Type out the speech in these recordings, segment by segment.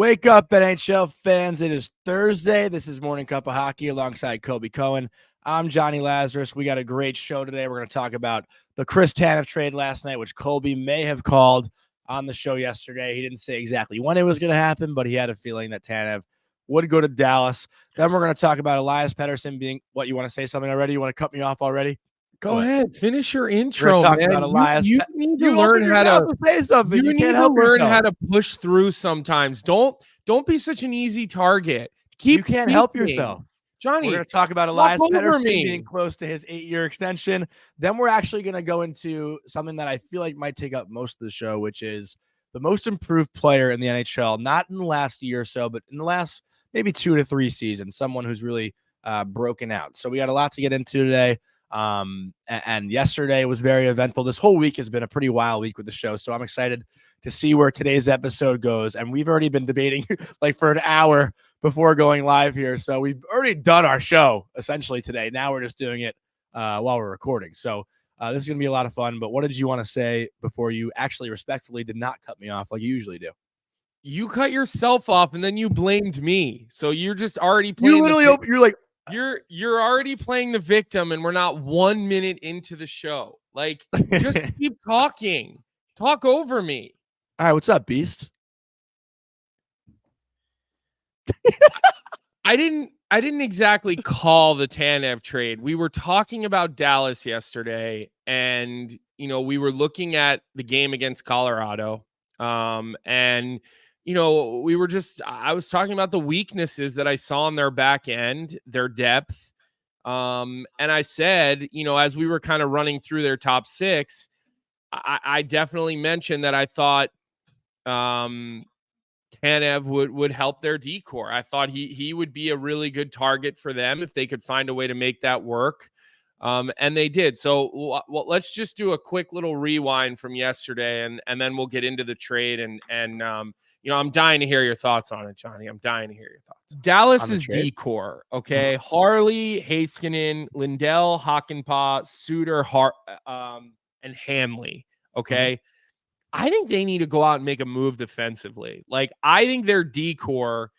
Wake up, NHL fans. It is Thursday. This is Morning Cup of Hockey alongside Colby Cohen. I'm Jonny Lazarus. We got a great show today. We're going to talk about the Chris Tanev trade last night, which Colby may have called on the show yesterday. He didn't say exactly when it was going to happen, but he had a feeling that Tanev would go to Dallas. Then we're going to talk about Elias Pettersson being – what, you want to say something already? You want to cut me off already? Go ahead. Finish your intro, talk man. About Elias. You need to learn how to say something. You need to learn how to push through sometimes. Don't be such an easy target. You can't help yourself. Jonny, we're going to talk about Elias Pettersson being close to his 8-year extension. Then we're actually going to go into something that I feel like might take up most of the show, which is the most improved player in the NHL, not in the last year or so, but in the last maybe 2 to 3 seasons, someone who's really broken out. So we got a lot to get into today. And yesterday was very eventful. This whole week has been a pretty wild week with the show. So I'm excited to see where today's episode goes. And we've already been debating like for an hour before going live here. So we've already done our show essentially today. Now we're just doing it while we're recording. So this is going to be a lot of fun. But what did you want to say before you actually respectfully did not cut me off like you usually do? You cut yourself off and then you blamed me. So you're just already playing. You literally, you're like, You're already playing the victim, and we're not 1 minute into the show. Like, just keep talking. Talk over me. All right, what's up, Beast? I didn't exactly call the Tanev trade. We were talking about Dallas yesterday, and we were looking at the game against Colorado. And I was talking about the weaknesses that I saw in their back end, their depth. And I said, as we were kind of running through their top 6, I definitely mentioned that I thought Tanev would help their decor. I thought he would be a really good target for them if they could find a way to make that work. And they did. So let's just do a quick little rewind from yesterday, and then we'll get into the trade. And I'm dying to hear your thoughts on it, Jonny. I'm dying to hear your thoughts. Dallas's decor, okay? Mm-hmm. Harley, Heiskanen, Lindell, Hakanpää, Suter, and Hanley, okay? Mm-hmm. I think they need to go out and make a move defensively. Like, I think their decor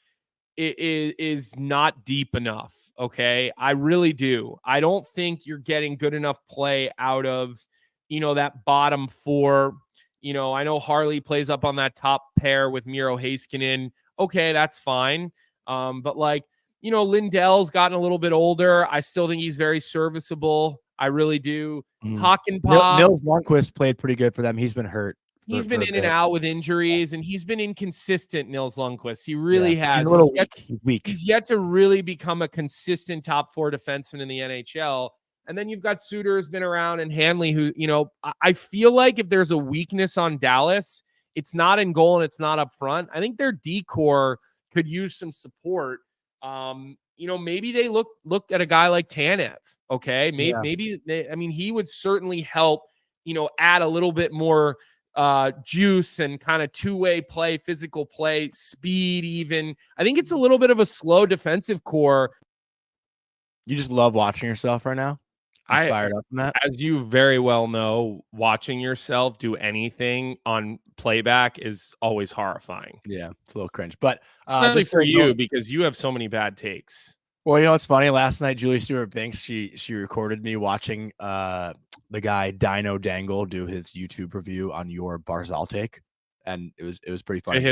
is not deep enough. Okay. I really do. I don't think you're getting good enough play out of, that bottom 4. I know Harley plays up on that top pair with Miro Heiskanen. Okay. That's fine. But Lindell's gotten a little bit older. I still think he's very serviceable. I really do. Hakanpää. Nils Lundqvist played pretty good for them. He's been hurt. He's been in and out with injuries, and he's been inconsistent, Nils Lundqvist. He really has. He's a little weak. He's yet to really become a consistent top 4 defenseman in the NHL. And then you've got Suter, who's been around, and Hanley, who, I feel like if there's a weakness on Dallas, it's not in goal and it's not up front. I think their decor could use some support. Maybe they look at a guy like Tanev. Okay. Maybe he would certainly help, add a little bit more juice and kind of two-way play, physical play, speed even. I think it's a little bit of a slow defensive core. You just love watching yourself right now? I'm fired up from that. As you very well know, watching yourself do anything on playback is always horrifying. Yeah, it's a little cringe. But just for you, because you have so many bad takes. Well, it's funny. Last night, Julie Stewart-Binks, she recorded me watching the guy Dino Dangle do his YouTube review on your Barzal take, and it was pretty funny. To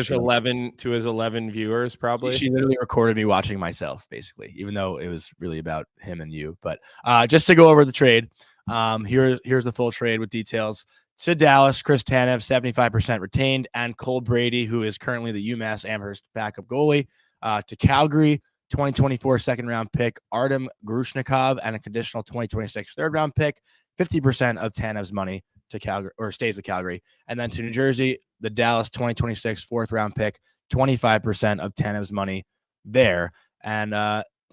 his 11 viewers, probably. She literally recorded me watching myself, basically, even though it was really about him and you. But just to go over the trade, here's the full trade with details. To Dallas, Chris Tanev, 75% retained, and Cole Brady, who is currently the UMass Amherst backup goalie. To Calgary, 2024 second-round pick, Artem Grushnikov, and a conditional 2026 third-round pick. 50% of Tanev's money to Calgary, or stays with Calgary. And then to New Jersey, the Dallas 2026 fourth-round pick, 25% of Tanev's money there. And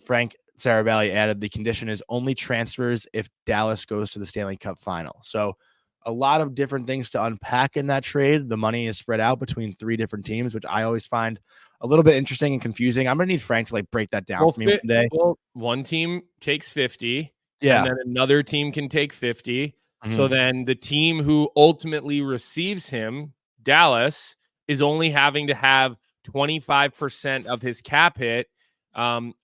Frank Saravalli added the condition is only transfers if Dallas goes to the Stanley Cup final. So a lot of different things to unpack in that trade. The money is spread out between 3 different teams, which I always find a little bit interesting and confusing. I'm going to need Frank to break that down for me one day. Well, one team takes 50. Yeah. And then another team can take 50. Mm-hmm. So then the team who ultimately receives him, Dallas, is only having to have 25% of his cap hit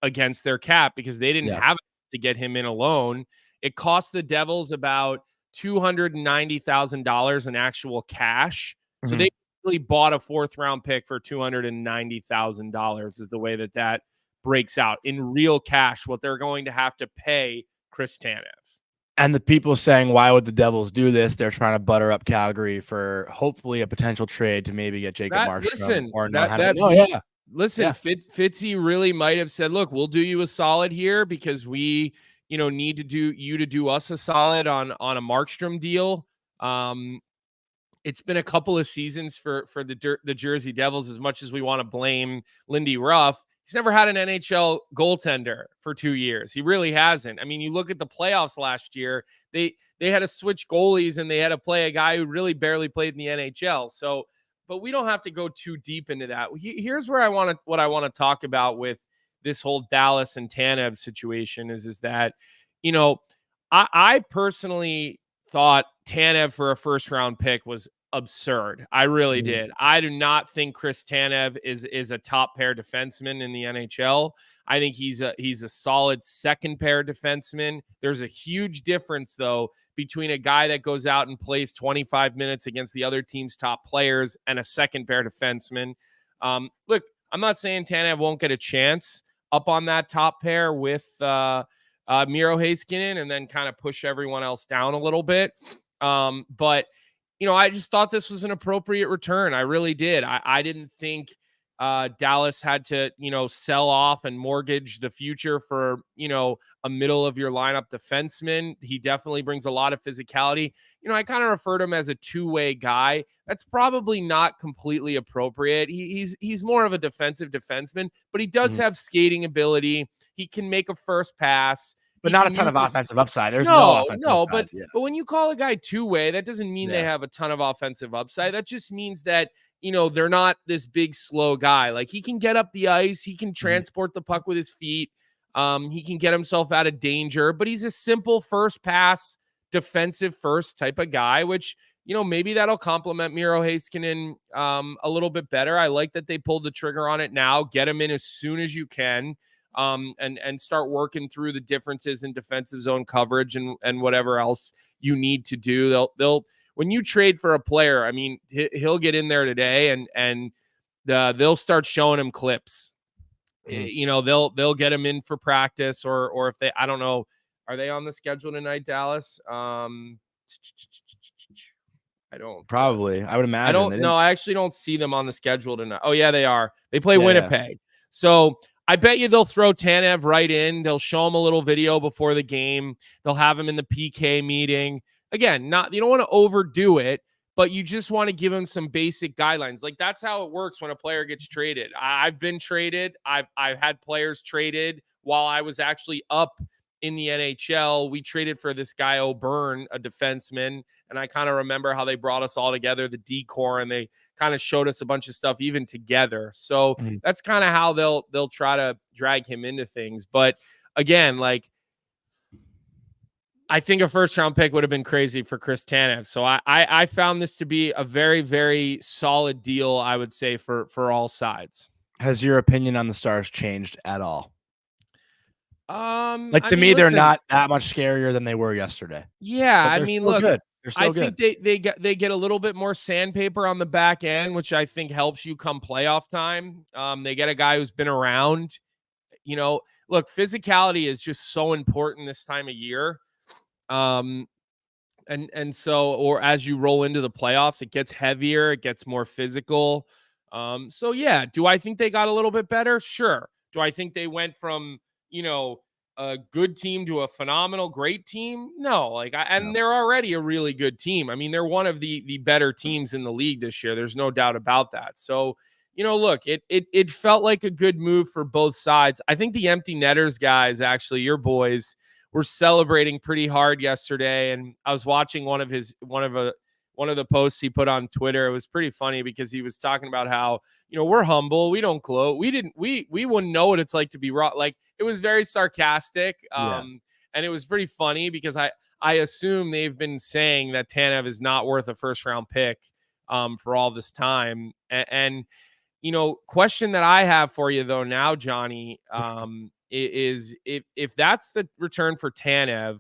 against their cap because they didn't have to get him in alone. It cost the Devils about $290,000 in actual cash. So they really bought a 4th round pick for $290,000 is the way that breaks out in real cash, what they're going to have to pay Chris Tanev. And the people saying, why would the Devils do this? They're trying to butter up Calgary for hopefully a potential trade to maybe get Jacob Markstrom or Hanifin. Listen, Fitzy really might have said, look, we'll do you a solid here because we, need to do us a solid on a Markstrom deal. It's been a couple of seasons for the Jersey Devils, as much as we want to blame Lindy Ruff. He's never had an NHL goaltender for 2 years. He really hasn't. I mean, you look at the playoffs last year, they had to switch goalies and they had to play a guy who really barely played in the NHL. So, but we don't have to go too deep into that. Here's where what I want to talk about with this whole Dallas and Tanev situation is that, I personally thought Tanev for a 1st round pick was absurd. I really did. I do not think Chris Tanev is a top pair defenseman in the NHL. I think he's a solid 2nd pair defenseman. There's a huge difference though between a guy that goes out and plays 25 minutes against the other team's top players and a 2nd pair defenseman. Look, I'm not saying Tanev won't get a chance up on that top pair with Miro Heiskanen and then kind of push everyone else down a little bit. But I just thought this was an appropriate return. I really did. I didn't think Dallas had to, sell off and mortgage the future for, a middle of your lineup defenseman. He definitely brings a lot of physicality. I kind of refer to him as a 2-way guy. That's probably not completely appropriate. He's more of a defensive defenseman, but he does have skating ability. He can make a first pass. But not a ton of offensive upside. There's no offensive upside. But when you call a guy 2-way, that doesn't mean they have a ton of offensive upside. That just means that, they're not this big, slow guy. Like, he can get up the ice. He can transport the puck with his feet. He can get himself out of danger. But he's a simple first pass, defensive first type of guy, which, maybe that'll complement Miro Heiskanen a little bit better. I like that they pulled the trigger on it now. Get him in as soon as you can. And start working through the differences in defensive zone coverage and whatever else you need to do. They'll when you trade for a player, I mean, he'll get in there today and they'll start showing him clips. They'll get him in for practice or if they, I don't know, are they on the schedule tonight, Dallas? I don't probably. I would imagine. I don't know. I actually don't see them on the schedule tonight. Oh yeah, they are. They play Winnipeg. Yeah. So I bet you they'll throw Tanev right in. They'll show him a little video before the game. They'll have him in the PK meeting. Again, you don't want to overdo it, but you just want to give him some basic guidelines. Like, that's how it works when a player gets traded. I've been traded. I've had players traded while I was actually up in the NHL. We traded for this guy O'Byrne, a defenseman, and I kind of remember how they brought us all together, the D-corps, and they kind of showed us a bunch of stuff even together. So that's kind of how they'll try to drag him into things. But again, like, I think a 1st round pick would have been crazy for Chris Tanev. So I found this to be a very, very solid deal, I would say, for all sides. Has your opinion on the Stars changed at all? To me, they're not that much scarier than they were yesterday. Yeah, I mean, look, good. I think they get a little bit more sandpaper on the back end, which I think helps you come playoff time. They get a guy who's been around. Look, physicality is just so important this time of year. And so, or as you roll into the playoffs, it gets heavier, it gets more physical. So yeah, do I think they got a little bit better? Sure. Do I think they went from, a good team to a phenomenal, great team? No, they're already a really good team. I mean, they're one of the better teams in the league this year. There's no doubt about that. So, look, it felt like a good move for both sides. I think the empty netters guys, actually, your boys, were celebrating pretty hard yesterday. And I was watching one of the posts he put on Twitter. It was pretty funny because he was talking about how, we're humble. We don't gloat. We wouldn't know what it's like to be raw. Like, it was very sarcastic. And it was pretty funny because I assume they've been saying that Tanev is not worth a 1st round pick for all this time. And question that I have for you though now, Johnny, is if that's the return for Tanev,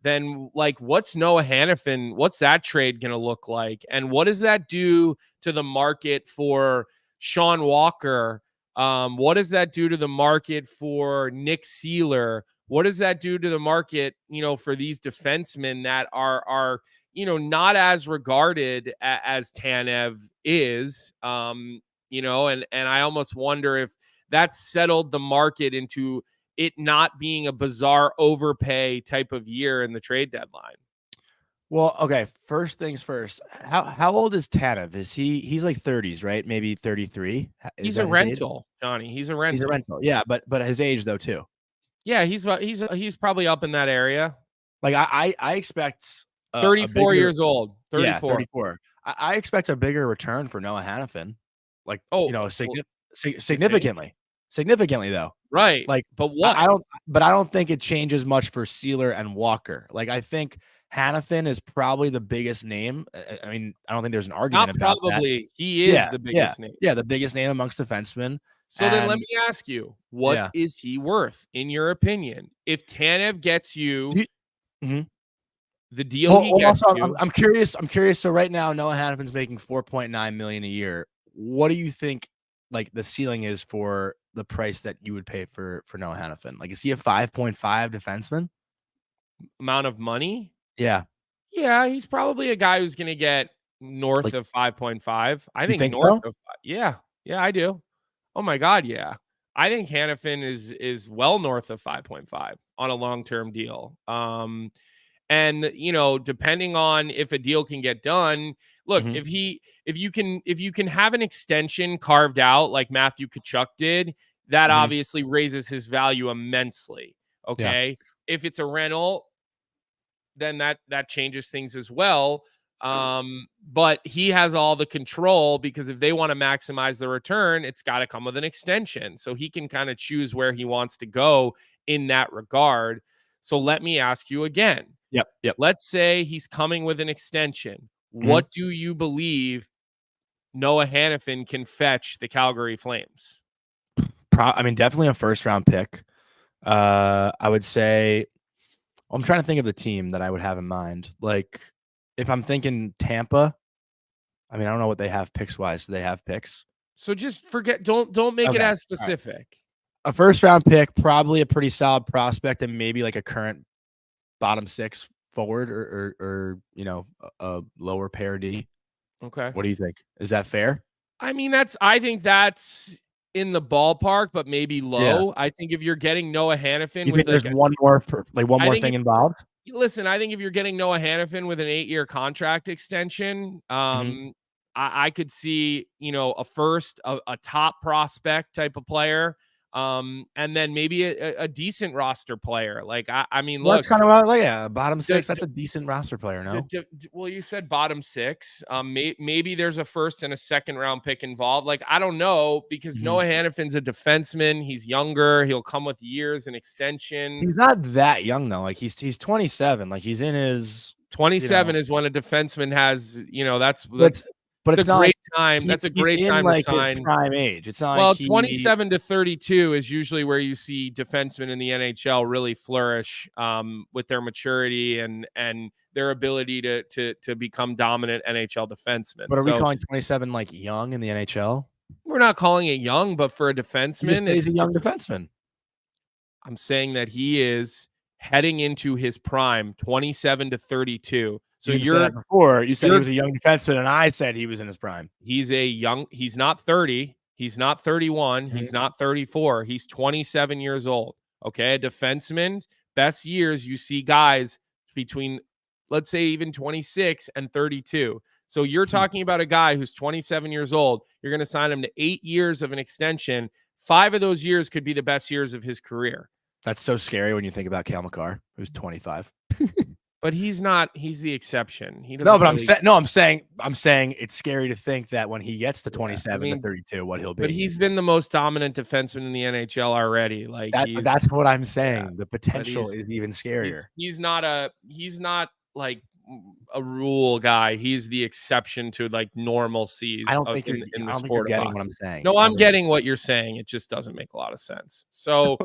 then like what's Noah Hanifin? What's that trade going to look like? And what does that do to the market for Sean Walker? What does that do to the market for Nick Seeler? What does that do to the market, for these defensemen that are not as regarded as Tanev is, and I almost wonder if that's settled the market into it not being a bizarre overpay type of year in the trade deadline. Well, okay. First things first. How old is Tanev? He's like 30s, right? Maybe 33. He's a rental, Johnny. He's a rental. He's a rental. Yeah, but his age though too. Yeah, he's probably up in that area. Like I expect 34 years old. 34. Yeah, 34. I expect a bigger return for Noah Hanifin. Like, significantly. Significantly though. Right. Like, but what? I don't think it changes much for Seeler and Walker. Like, I think Hanifin is probably the biggest name. I mean, I don't think there's an argument about that. He is the biggest name. Yeah, the biggest name amongst defensemen. So then let me ask you, what is he worth, in your opinion? If Tanev gets you the deal he gets you. I'm curious. So right now, Noah Hanifin's making $4.9 million a year. What do you think, like, the ceiling is for the price that you would pay for Noah Hanifin? Like, is he a 5.5 defenseman? Amount of money? Yeah. Yeah, he's probably a guy who's going to get north of 5.5. I think north of 5. Yeah, I do. Oh my God, yeah. I think Hanifin is well north of 5.5 on a long-term deal. And depending on if a deal can get done, look, if you can have an extension carved out like Matthew Tkachuk did, that obviously raises his value immensely. Okay. Yeah. If it's a rental, then that changes things as well. But he has all the control, because if they want to maximize the return, it's got to come with an extension. So he can kind of choose where he wants to go in that regard. So let me ask you again. Yep. Let's say he's coming with an extension. What do you believe Noah Hanifin can fetch the Calgary Flames? Definitely a first-round pick. I would say, I'm trying to think of the team that I would have in mind. Like, if I'm thinking Tampa, I don't know what they have picks-wise. Do they have picks? So just forget. Don't make it as specific. Right. A first-round pick, probably a pretty solid prospect, and maybe like a current bottom six forward or a lower pair D. Okay. What do you think? Is that fair? I think that's in the ballpark, but maybe low. Yeah. I think if you're getting Noah Hanifin, there's one more thing involved. Listen, I think if you're getting Noah Hanifin with an 8-year contract extension, I could see, a first, a top prospect type of player. And then maybe a decent roster player. Like, look, that's kind of bottom six. That's a decent roster player. No, well, you said bottom six. Maybe there's a first and a second round pick involved. Like, I don't know, because Noah Hanifin's a defenseman. He's younger. He'll come with years and extensions. He's not that young though. Like, he's 27. Like, he's in his 27 is when a defenseman has. But it's a great time. That's a great time to sign. His prime age. It's not 27 to 32 is usually where you see defensemen in the NHL really flourish with their maturity and their ability to become dominant NHL defensemen. But are we calling 27 like young in the NHL? We're not calling it young, but for a defenseman, he's a young defenseman. I'm saying that he is heading into his prime, 27 to 32. So you said he was a young defenseman, and I said he was in his prime. He's not 30. He's not 31. He's not 34. He's 27 years old. Okay. A defenseman's best years, you see guys between, let's say, even 26 and 32. So you're talking about a guy who's 27 years old. You're going to sign him to 8 years of an extension. 5 of those years could be the best years of his career. That's so scary when you think about Cale Makar, who's 25. But he's not. He's the exception. He doesn't. No, but I'm saying it's scary to think that when he gets to 27 to 32, what he'll be. But he's been the most dominant defenseman in the NHL already. Like, that's what I'm saying. Yeah, the potential is even scarier. He's not like a rule guy. He's the exception to like normalcies I don't think in I the don't think you're sport of getting hockey. what I'm saying. No, I'm getting what you're saying. It just doesn't make a lot of sense. So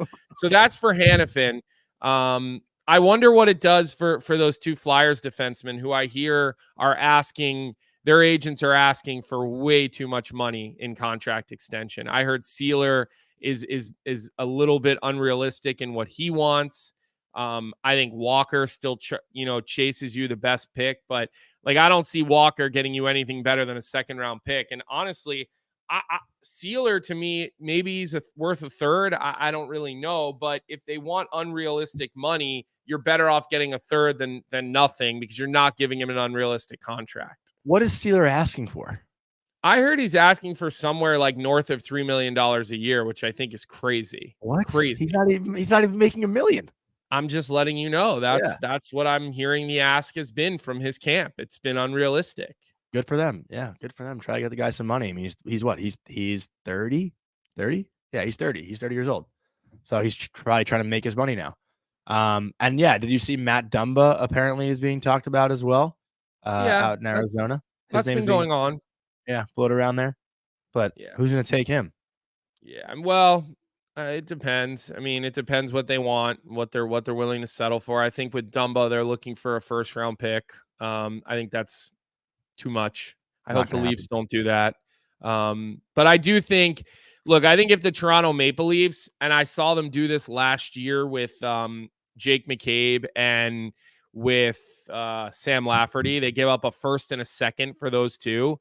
that's for Hanifin. I wonder what it does for those two Flyers defensemen who I hear are asking, their agents are asking for way too much money in contract extension. I heard Sealer is a little bit unrealistic in what he wants. I think Walker still chases you the best pick, but like I don't see Walker getting you anything better than a second round pick. And honestly, Sealer to me, maybe he's worth a third. I don't really know, but if they want unrealistic money, you're better off getting a third than nothing because you're not giving him an unrealistic contract. What is Sealer asking for? I heard he's asking for somewhere like north of $3 million a year, which I think is crazy. What? Crazy. He's not even making $1 million. I'm just letting you know that's what I'm hearing the ask has been from his camp. It's been unrealistic. Good for them. Yeah, good for them. Try to get the guy some money. I mean, he's what? He's 30? 30? Yeah, he's 30. He's 30 years old. So he's probably trying to make his money now. And yeah, did you see Matt Dumba apparently is being talked about as well? Out in Arizona. That's been going on. Yeah, float around there. But who's going to take him? Yeah, well, it depends. I mean, it depends what they want, what they're willing to settle for. I think with Dumba, they're looking for a first round pick. I think that's too much. I hope the Leafs don't do that. But I do think, look, I think if the Toronto Maple Leafs, and I saw them do this last year with Jake McCabe and with Sam Lafferty, they gave up a first and a second for those two,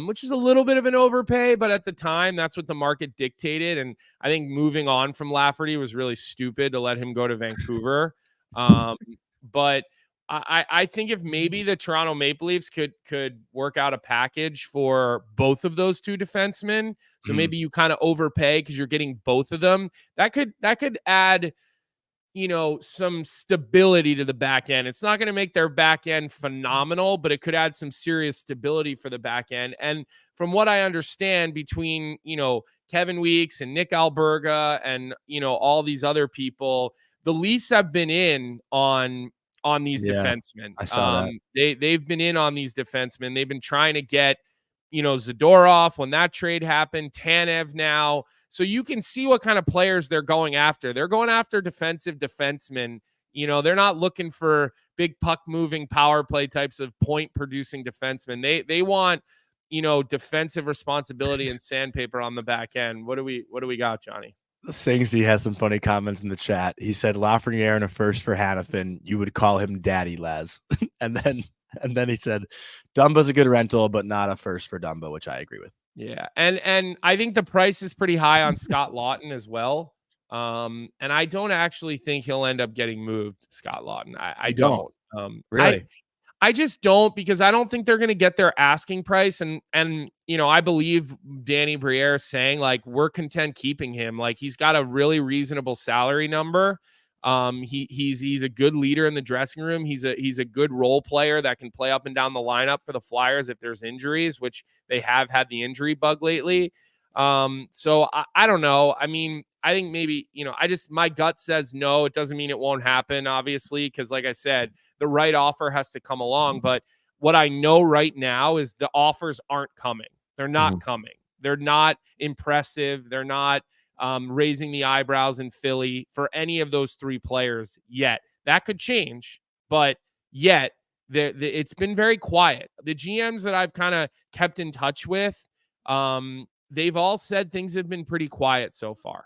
which is a little bit of an overpay, but at the time, that's what the market dictated. And I think moving on from Lafferty was really stupid to let him go to Vancouver. But I think if maybe the Toronto Maple Leafs could work out a package for both of those two defensemen, so maybe you kind of overpay because you're getting both of them, that could add, some stability to the back end. It's not going to make their back end phenomenal, but it could add some serious stability for the back end. And from what I understand, between, Kevin Weeks and Nick Alberga and, all these other people, the Leafs have been in on these defensemen. I saw that. They've been in on these defensemen. They've been trying to get, Zadorov when that trade happened, Tanev now. So you can see what kind of players they're going after. They're going after defensive defensemen. They're not looking for big puck moving power play types of point producing defensemen. They want, defensive responsibility and sandpaper on the back end. What do we got, Johnny? Singsy has some funny comments in the chat. He said Lafreniere and a first for Hanifin. You would call him Daddy Laz. and then he said Dumba's a good rental, but not a first for Dumba, which I agree with. Yeah. And I think the price is pretty high on Scott Lawton as well. And I don't actually think he'll end up getting moved, Scott Lawton. I don't. Really? I just don't, because I don't think they're going to get their asking price. And I believe Danny Briere saying like, we're content keeping him. Like he's got a really reasonable salary number. He's a good leader in the dressing room. He's a good role player that can play up and down the lineup for the Flyers if there's injuries, which they have had the injury bug lately. So I don't know. I mean, I think maybe, my gut says no. It doesn't mean it won't happen, obviously, because like I said, the right offer has to come along. But what I know right now is the offers aren't coming. They're not coming. They're not impressive. They're not raising the eyebrows in Philly for any of those three players yet. That could change, but yet it's been very quiet. The GMs that I've kind of kept in touch with, they've all said things have been pretty quiet so far.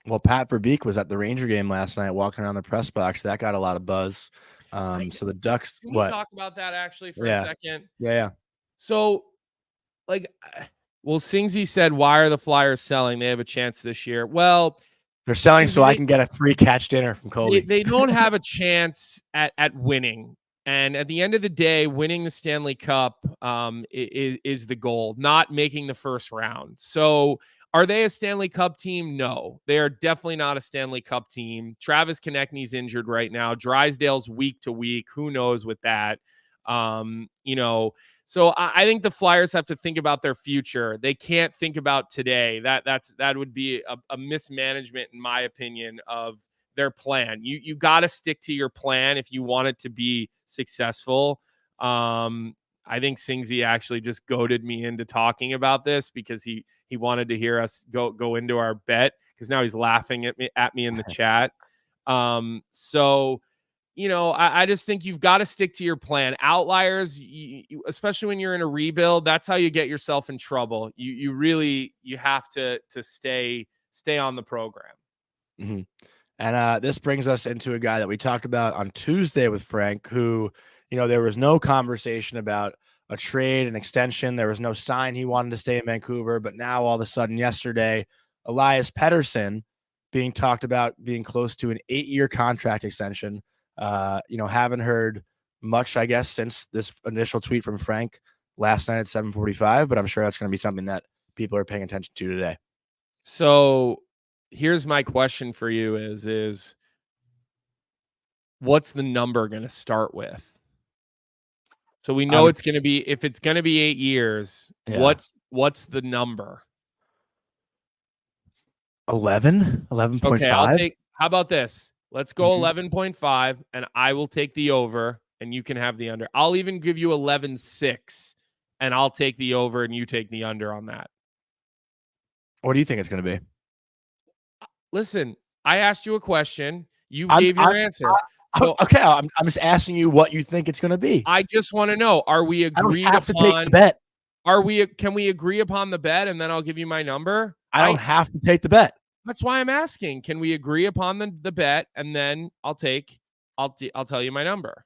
Well, Pat Verbeek was at the Ranger game last night walking around the press box. That got a lot of buzz. So the Ducks. Can we talk about that actually for a second? Yeah. So, Singsy said, why are the Flyers selling? They have a chance this year. Well, they're selling so I can get a free catch dinner from Colby. They don't have a chance at winning. And at the end of the day, winning the Stanley Cup is the goal, not making the first round. So are they a Stanley Cup team? No, they are definitely not a Stanley Cup team. Travis Konechny's injured right now. Drysdale's week to week. Who knows with that? So I think the Flyers have to think about their future. They can't think about today. That would be a mismanagement, in my opinion, of their plan. You got to stick to your plan if you want it to be successful. I think Singsy actually just goaded me into talking about this because he wanted to hear us go into our bet, because now he's laughing at me in the chat. So, I just think you've got to stick to your plan. Outliers, especially when you're in a rebuild, that's how you get yourself in trouble. You really have to stay on the program. Mm-hmm. And this brings us into a guy that we talked about on Tuesday with Frank, who, there was no conversation about a trade, an extension. There was no sign he wanted to stay in Vancouver. But now all of a sudden yesterday, Elias Pettersson being talked about being close to an 8-year contract extension. Haven't heard much, I guess, since this initial tweet from Frank last night at 7:45, but I'm sure that's going to be something that people are paying attention to today. So here's my question for you is what's the number going to start with? So we know it's going to be, if it's going to be 8 years, what's the number? 11.5. Okay, how about this? Let's go 11.5, and I will take the over, and you can have the under. I'll even give you 11.6, and I'll take the over, and you take the under on that. What do you think it's going to be? Listen, I asked you a question. You gave your answer. So, okay, I'm just asking you what you think it's going to be. I just want to know: are we agreed I don't have upon? to take the bet. Can we agree upon the bet, and then I'll give you my number? I don't have to take the bet. That's why I'm asking. Can we agree upon the bet, and then I'll tell you my number.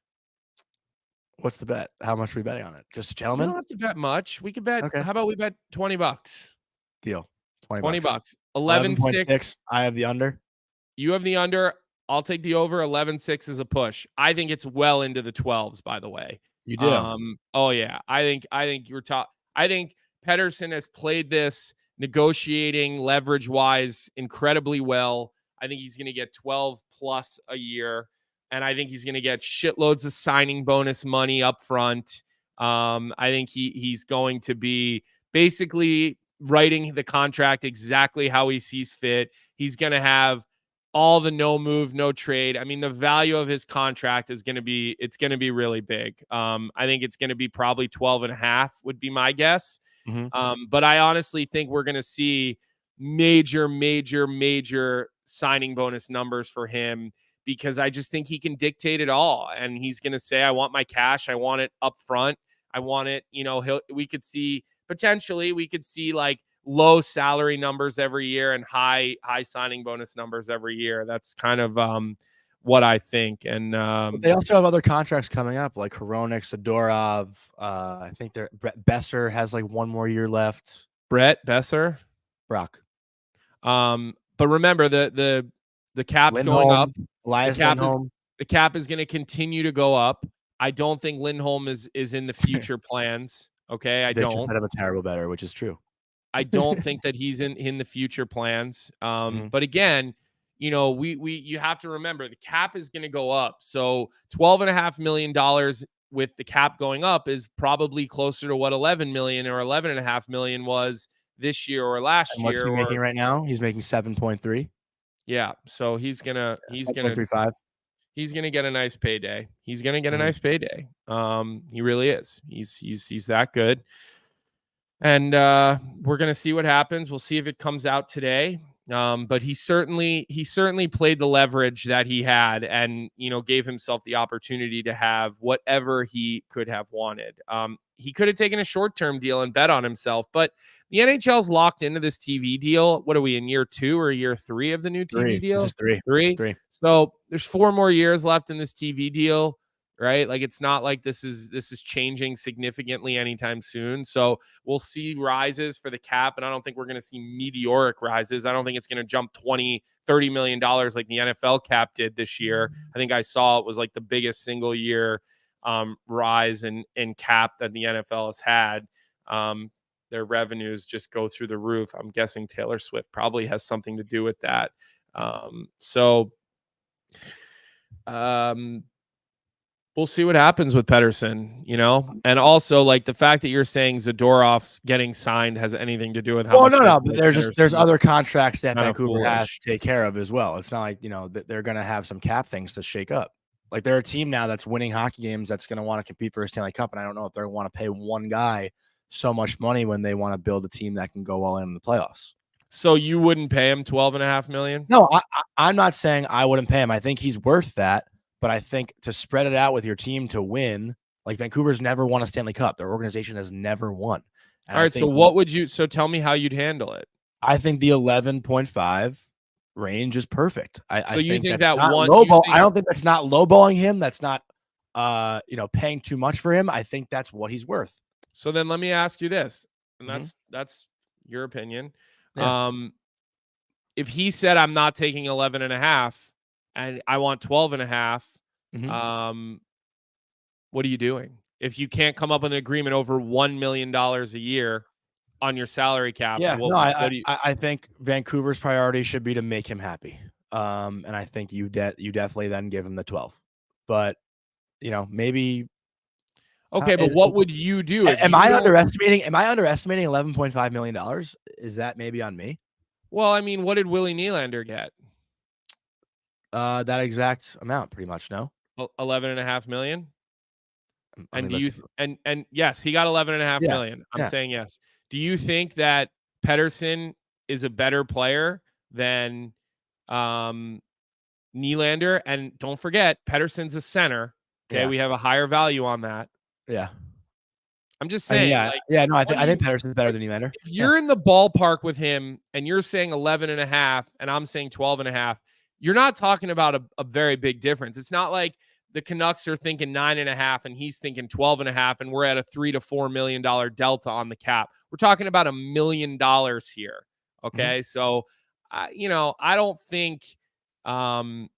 What's the bet? How much are we betting on it? Just a gentleman? We don't have to bet much. We could bet. Okay. How about we bet $20? Deal. $20. 11.6. I have the under. You have the under. I'll take the over. 11.6 is a push. I think it's well into the 12s, by the way. You do. Oh yeah. I think you're top. I think Pettersson has played this negotiating leverage wise incredibly well. I think he's going to get 12 plus a year, and I think he's going to get shitloads of signing bonus money up front. I think he's going to be basically writing the contract exactly how he sees fit. He's going to have all the no move, no trade. I mean, the value of his contract is going to be, it's going to be really big. I think it's going to be probably 12.5 would be my guess. But I honestly think we're going to see major signing bonus numbers for him, because I just think he can dictate it all. And he's going to say, I want my cash. I want it up front. I want it, we could see like low salary numbers every year and high signing bonus numbers every year. That's kind of what I think. And they also have other contracts coming up, like Hronek, Zadorov. I think Brett Besser has like one more year left. Brett Besser, Brock. But remember the cap's Lindholm, going up. Elias Lindholm. The cap is going to continue to go up. I don't think Lindholm is in the future plans. Okay, They just had him a terrible better, which is true. I don't think that he's in the future plans. But again, you have to remember the cap is going to go up. So $12.5 million with the cap going up is probably closer to what 11 million or 11.5 million was this year or last year. What's he making right now? He's making 7.3. Yeah. So he's gonna 7.35. He's gonna get a nice payday. He's gonna get a nice payday. He really is. He's that good. And we're gonna see what happens. We'll see if it comes out today. But he certainly played the leverage that he had, and gave himself the opportunity to have whatever he could have wanted. He could have taken a short-term deal and bet on himself, but the NHL's locked into this TV deal. What are we in year 2 or year 3 of the new TV deal? This is 3. 3. So there's 4 more years left in this TV deal, right? Like, it's not like this is changing significantly anytime soon. So we'll see rises for the cap, and I don't think we're going to see meteoric rises. I don't think it's going to jump $20-30 million like the NFL cap did this year. I think I saw it was like the biggest single year rise in cap that the NFL has had. Their revenues just go through the roof. I'm guessing Taylor Swift probably has something to do with that. We'll see what happens with Pettersson, and also like the fact that you're saying Zadorov's getting signed has anything to do with how Well, much. no, but there's Pettersson other is contracts that kind of Vancouver has foolish. to take care of as well. It's not like, that they're going to have some cap things to shake up. Like they're a team now that's winning hockey games that's going to want to compete for a Stanley Cup. And I don't know if they want to pay one guy so much money when they want to build a team that can go all in the playoffs. So you wouldn't pay him $12.5 million? No, I'm not saying I wouldn't pay him. I think he's worth that. But I think to spread it out with your team to win, like Vancouver's never won a Stanley Cup. Their organization has never won. And All right. So tell me how you'd handle it. I think the 11.5 range is perfect. I you think that's that not one- lowball. you think- I don't think that's not lowballing him. That's not, paying too much for him. I think that's what he's worth. So then let me ask you this, and Mhm. that's your opinion. Yeah. If he said, I'm not taking 11.5 and I want 12.5, Mhm. what are you doing? If you can't come up with an agreement over $1 million a year on your salary cap, Yeah, no, what do you? I think Vancouver's priority should be to make him happy. And I think you definitely then give him the 12. But, maybe Okay, but what would you do? am I underestimating $11.5 million? Is that maybe on me? Well, I mean, what did Willie Nylander get? That exact amount, pretty much. No, 11.5 million. I And mean, do you and yes, he got 11.5 Yeah, million. I'm yeah. saying yes. Do you think that Pettersson is a better player than Nylander? And don't forget, Pettersson's a center. Okay, Yeah. we have a higher value on that. Yeah. I'm just I mean, saying, no, I think Pettersson's better than Nylander. if you're in the ballpark with him and you're saying 11.5 and I'm saying 12.5, you're not talking about a very big difference. It's not like the Canucks are thinking 9.5 and he's thinking 12.5 and we're at a $3 to $4 million delta on the cap. We're talking about $1 million here. Okay. So, I don't think, that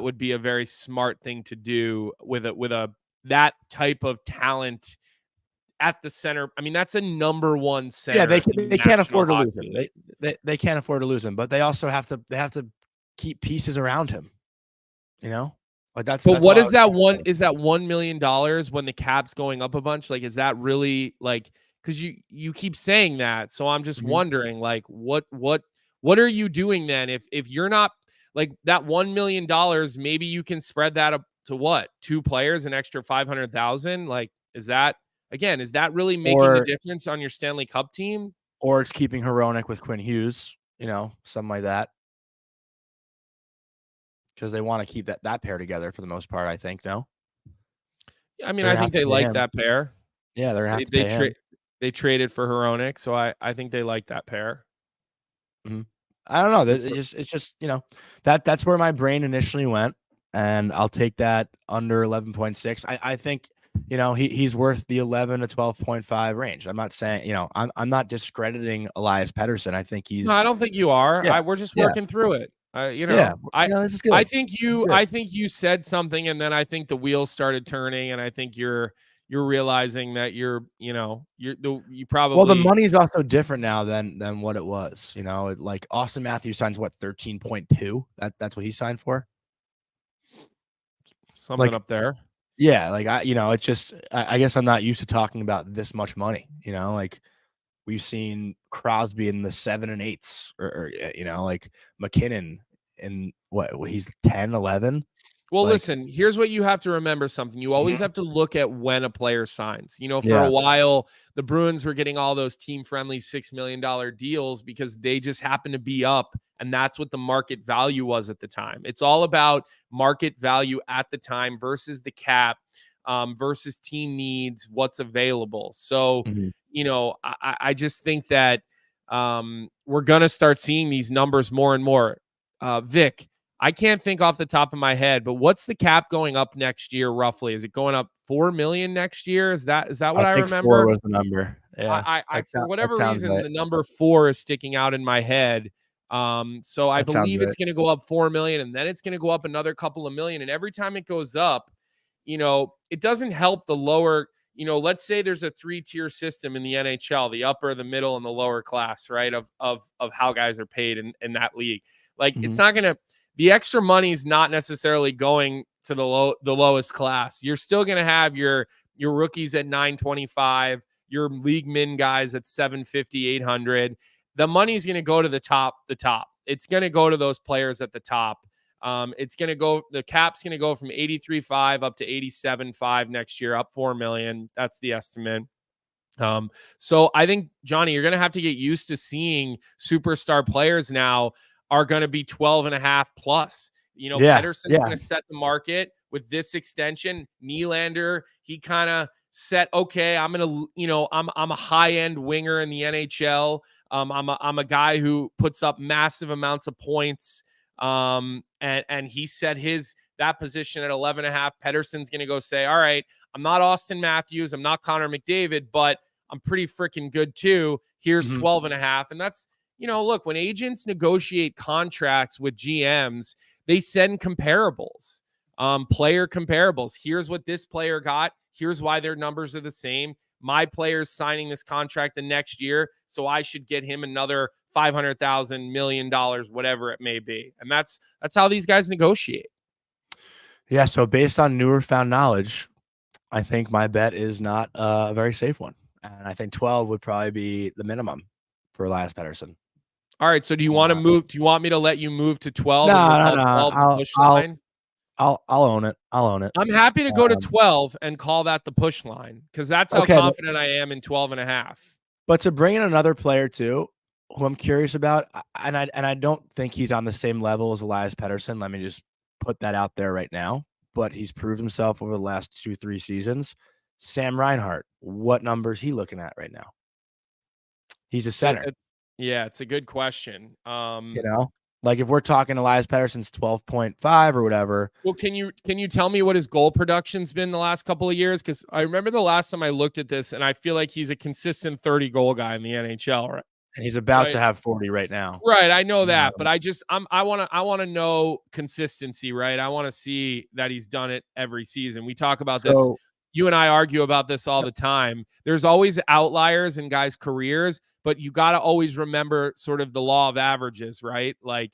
would be a very smart thing to do with that type of talent at the center. I mean, that's a number one center. Yeah, they can't afford to lose him. him. They can't afford to lose him, but they also have to keep pieces around him. Like that's. But that's what all is that one? Is that $1 million when the cap's going up a bunch? Like, is that really like? Because you keep saying that, so I'm just wondering, like, what are you doing then? If you're not like that $1 million, maybe you can spread that up to what? 2 players, an extra 500,000. Like, is that really making a difference on your Stanley Cup team? Or it's keeping Hronek with Quinn Hughes, something like that. Because they want to keep that pair together for the most part, I think. No, I mean, I think they like that pair. Yeah, they're gonna have to pay him. They traded for Hronek, so I think they like that pair. I don't know. It's just that's where my brain initially went, and I'll take that under 11.6. I think he's worth the 11 to 12.5 range. I'm not saying I'm not discrediting Elias Pettersson. I think he's. No, I don't think you are. Yeah. We're just working through it. This is good. I think you said something, and then I think the wheels started turning, and I think you're realizing that you probably. Well, the money's also different now than what it was. Like Austin Matthews signs what 13.2. That's what he signed for. Something up there. Yeah, like it's just I guess I'm not used to talking about this much money. Like we've seen Crosby in the 7 and 8s, or like McKinnon in what he's 10, 11. Well, listen, here's what you have to remember something. You always have to look at when a player signs. For a while, the Bruins were getting all those team-friendly $6 million deals because they just happened to be up, and that's what the market value was at the time. It's all about market value at the time versus the cap, versus team needs, what's available. So, I just think that we're going to start seeing these numbers more and more. Vic, I can't think off the top of my head, but what's the cap going up next year roughly? Is it going up 4 million next year? Is that what I remember? 4 was the number. Yeah. I for whatever reason, the number 4 is sticking out in my head. So I believe it's going to go up 4 million, and then it's going to go up another couple of million. And every time it goes up, it doesn't help the lower. Let's say there's a 3-tier system in the NHL, the upper, the middle, and the lower class, right? Of how guys are paid in that league. Like it's not going to. the extra money is not necessarily going to the lowest class. You're still going to have your rookies at 925, your league min guys at 750, 800. The money's going to go to the top. It's going to go to those players at the top. It's going to go, the cap's going to go from 83.5 up to 87.5 next year, up $4 million. That's the estimate. So I think, Johnny, you're going to have to get used to seeing superstar players now are going to be 12.5 plus. Pettersson's going to set the market with this extension. Nylander, he kind of set, okay, I'm going to, I'm a high-end winger in the NHL. I'm a guy who puts up massive amounts of points. And he set that position at 11.5. Pettersson's going to go say, all right, I'm not Austin Matthews, I'm not Connor McDavid, but I'm pretty freaking good too. Here's 12.5. And that's, look, when agents negotiate contracts with GMs, they send comparables, player comparables. Here's what this player got. Here's why their numbers are the same. My player's signing this contract the next year, so I should get him another $500,000, $1 million, whatever it may be. And that's how these guys negotiate. Yeah. So based on newer found knowledge, I think my bet is not a very safe one. And I think 12 would probably be the minimum for Elias Pettersson. All right. So do you want to move? Do you want me to let you move to 12? No. I'll own it. I'm happy to go to 12 and call that the push line, because that's how confident I am in 12.5. But to bring in another player too, who I'm curious about, and I don't think he's on the same level as Elias Pettersson. Let me just put that out there right now. But he's proved himself over the last 2-3 seasons. Sam Reinhart, what number is he looking at right now? He's a center. It's a good question. Like if we're talking Elias Pettersson's 12.5 or whatever. Well, can you tell me what his goal production's been the last couple of years? Because I remember the last time I looked at this, and I feel like he's a consistent 30 goal guy in the NHL, right? And he's about to have 40 right now. Right, I know that, but I want to know consistency, right? I want to see that he's done it every season. We talk about this. You and I argue about this all the time. There's always outliers in guys' careers, but you got to always remember sort of the law of averages, right? Like,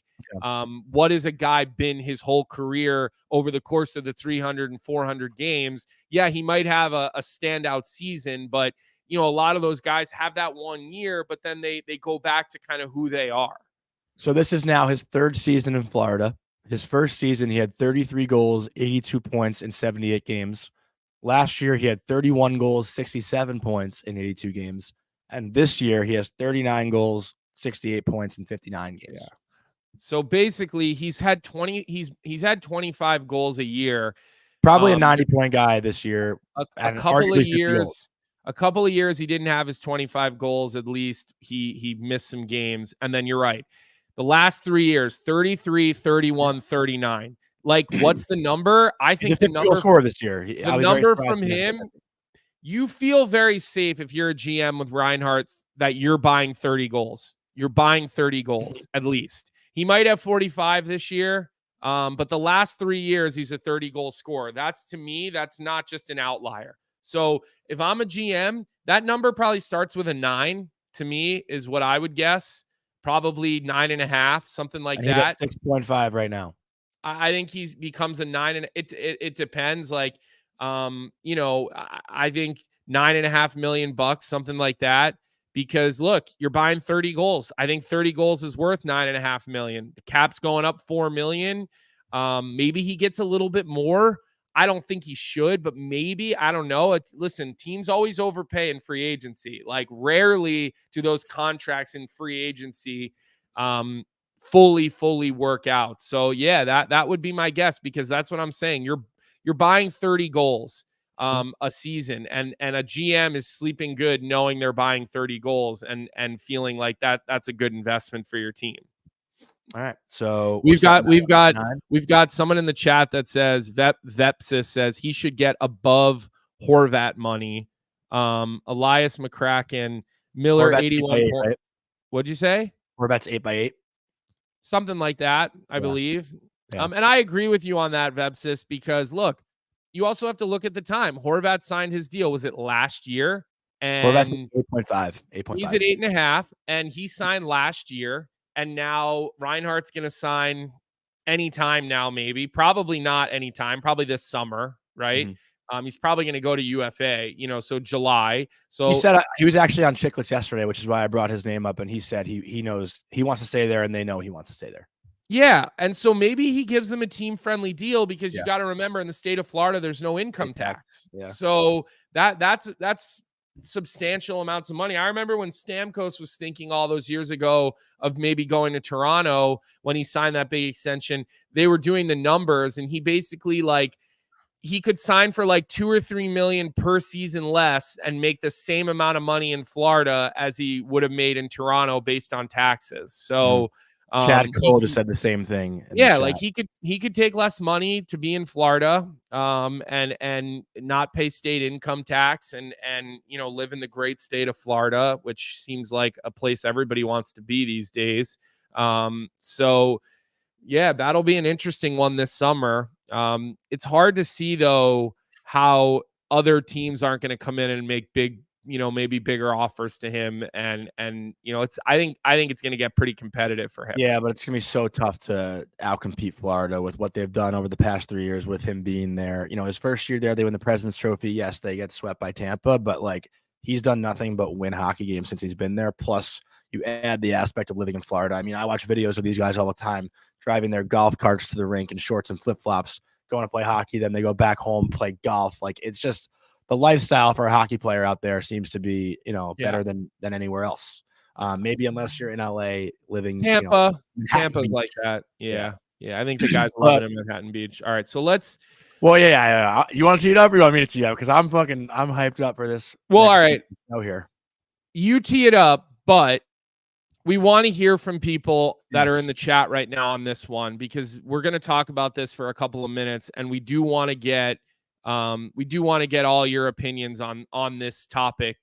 what has a guy been his whole career over the course of the 300 and 400 games? Yeah, he might have a standout season, but a lot of those guys have that 1 year, but then they go back to kind of who they are. So this is now his third season in Florida. His first season, he had 33 goals, 82 points in 78 games. Last year, he had 31 goals, 67 points in 82 games. And this year, he has 39 goals, 68 points in 59 games. Yeah. So basically, he's had 25 goals a year. Probably a 90-point guy this year. A couple of years he didn't have his 25 goals. At least he missed some games. And then you're right. The last 3 years, 33, 31, 39. Like, what's the number? I think the number score this year. The number from him, you feel very safe if you're a GM with Reinhart that you're buying 30 goals. You're buying 30 goals at least. He might have 45 this year, but the last 3 years he's a 30-goal scorer. To me, that's not just an outlier. So if I'm a GM, that number probably starts with a 9. To me, is what I would guess. Probably 9.5, something like that. He's at 6.5 right now. I think he becomes a 9, and it depends. Like, I think $9.5 million, something like that. Because look, you're buying 30 goals. I think 30 goals is worth $9.5 million. The cap's going up $4 million. Maybe he gets a little bit more. I don't think he should, but maybe, I don't know. Listen, teams always overpay in free agency. Like, rarely do those contracts in free agency fully work out. So yeah, that would be my guess, because that's what I'm saying. You're buying 30 goals a season, and a GM is sleeping good knowing they're buying 30 goals and feeling like that's a good investment for your team. All right. So we've got someone in the chat that says Vepsis says he should get above Horvat money. Elias McCracken, Miller, 81 points. Right? What'd you say? Horvat's 8x8. Something like that, I believe. Yeah. And I agree with you on that, Vepsis, because look, you also have to look at the time. Horvat signed his deal. Was it last year? And Horvat's 8.5. He's at 8.5, and he signed last year. And now Reinhart's going to sign anytime now, maybe. Probably not anytime, probably this summer, right? He's probably going to go to UFA, so July. So he said he was actually on Chicklets yesterday, which is why I brought his name up. And he said he knows he wants to stay there, and they know he wants to stay there. Yeah. And so maybe he gives them a team friendly deal, because you got to remember, in the state of Florida, there's no income tax. Yeah. So that's substantial amounts of money. I remember when Stamkos was thinking all those years ago of maybe going to Toronto when he signed that big extension. They were doing the numbers, and he basically he could sign for like $2 or $3 million per season less and make the same amount of money in Florida as he would have made in Toronto based on taxes. So Chad Cole just said the same thing. Yeah, like he could take less money to be in Florida, and not pay state income tax, and live in the great state of Florida, which seems like a place everybody wants to be these days. So yeah, that'll be an interesting one this summer. It's hard to see though how other teams aren't going to come in and make big, maybe bigger offers to him. And I think it's going to get pretty competitive for him. Yeah, but it's going to be so tough to outcompete Florida with what they've done over the past 3 years with him being there. His first year there, they win the President's Trophy. Yes, they get swept by Tampa, but he's done nothing but win hockey games since he's been there. Plus, you add the aspect of living in Florida. I mean, I watch videos of these guys all the time, driving their golf carts to the rink in shorts and flip-flops, going to play hockey. Then they go back home, play golf. It's just the lifestyle for a hockey player out there seems to be, better than anywhere else. Maybe unless you're in LA living Tampa. Tampa's like that. Yeah. I think the guys love it in Manhattan Beach. All right. So let's. Well, yeah. You want to tee it up, or you want me to tee it up? Because I'm hyped up for this. Well, all right. Here. You tee it up, but we want to hear from people that are in the chat right now on this one, because we're going to talk about this for a couple of minutes, and we do want to get all your opinions on this topic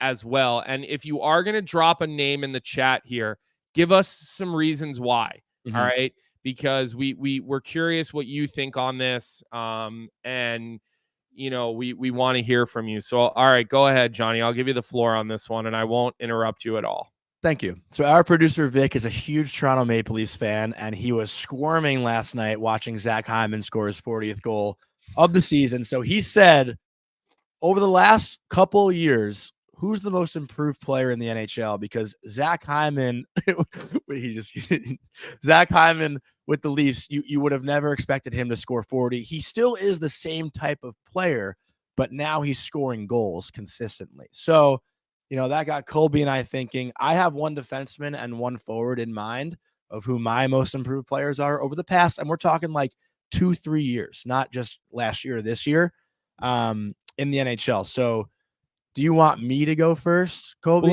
as well. And if you are going to drop a name in the chat here, give us some reasons why. All right, because we're curious what you think on this, and we want to hear from you. So all right, go ahead, Johnny. I'll give you the floor on this one, and I won't interrupt you at all. Thank you. So our producer, Vic, is a huge Toronto Maple Leafs fan, and he was squirming last night watching Zach Hyman score his 40th goal of the season. So he said, over the last couple years, who's the most improved player in the NHL? Because Zach Hyman, Zach Hyman with the Leafs, you would have never expected him to score 40. He still is the same type of player, but now he's scoring goals consistently. So that got Colby and I thinking. I have one defenseman and one forward in mind of who my most improved players are over the past, and we're talking 2-3 years, not just last year or this year, in the NHL. So do you want me to go first, Colby?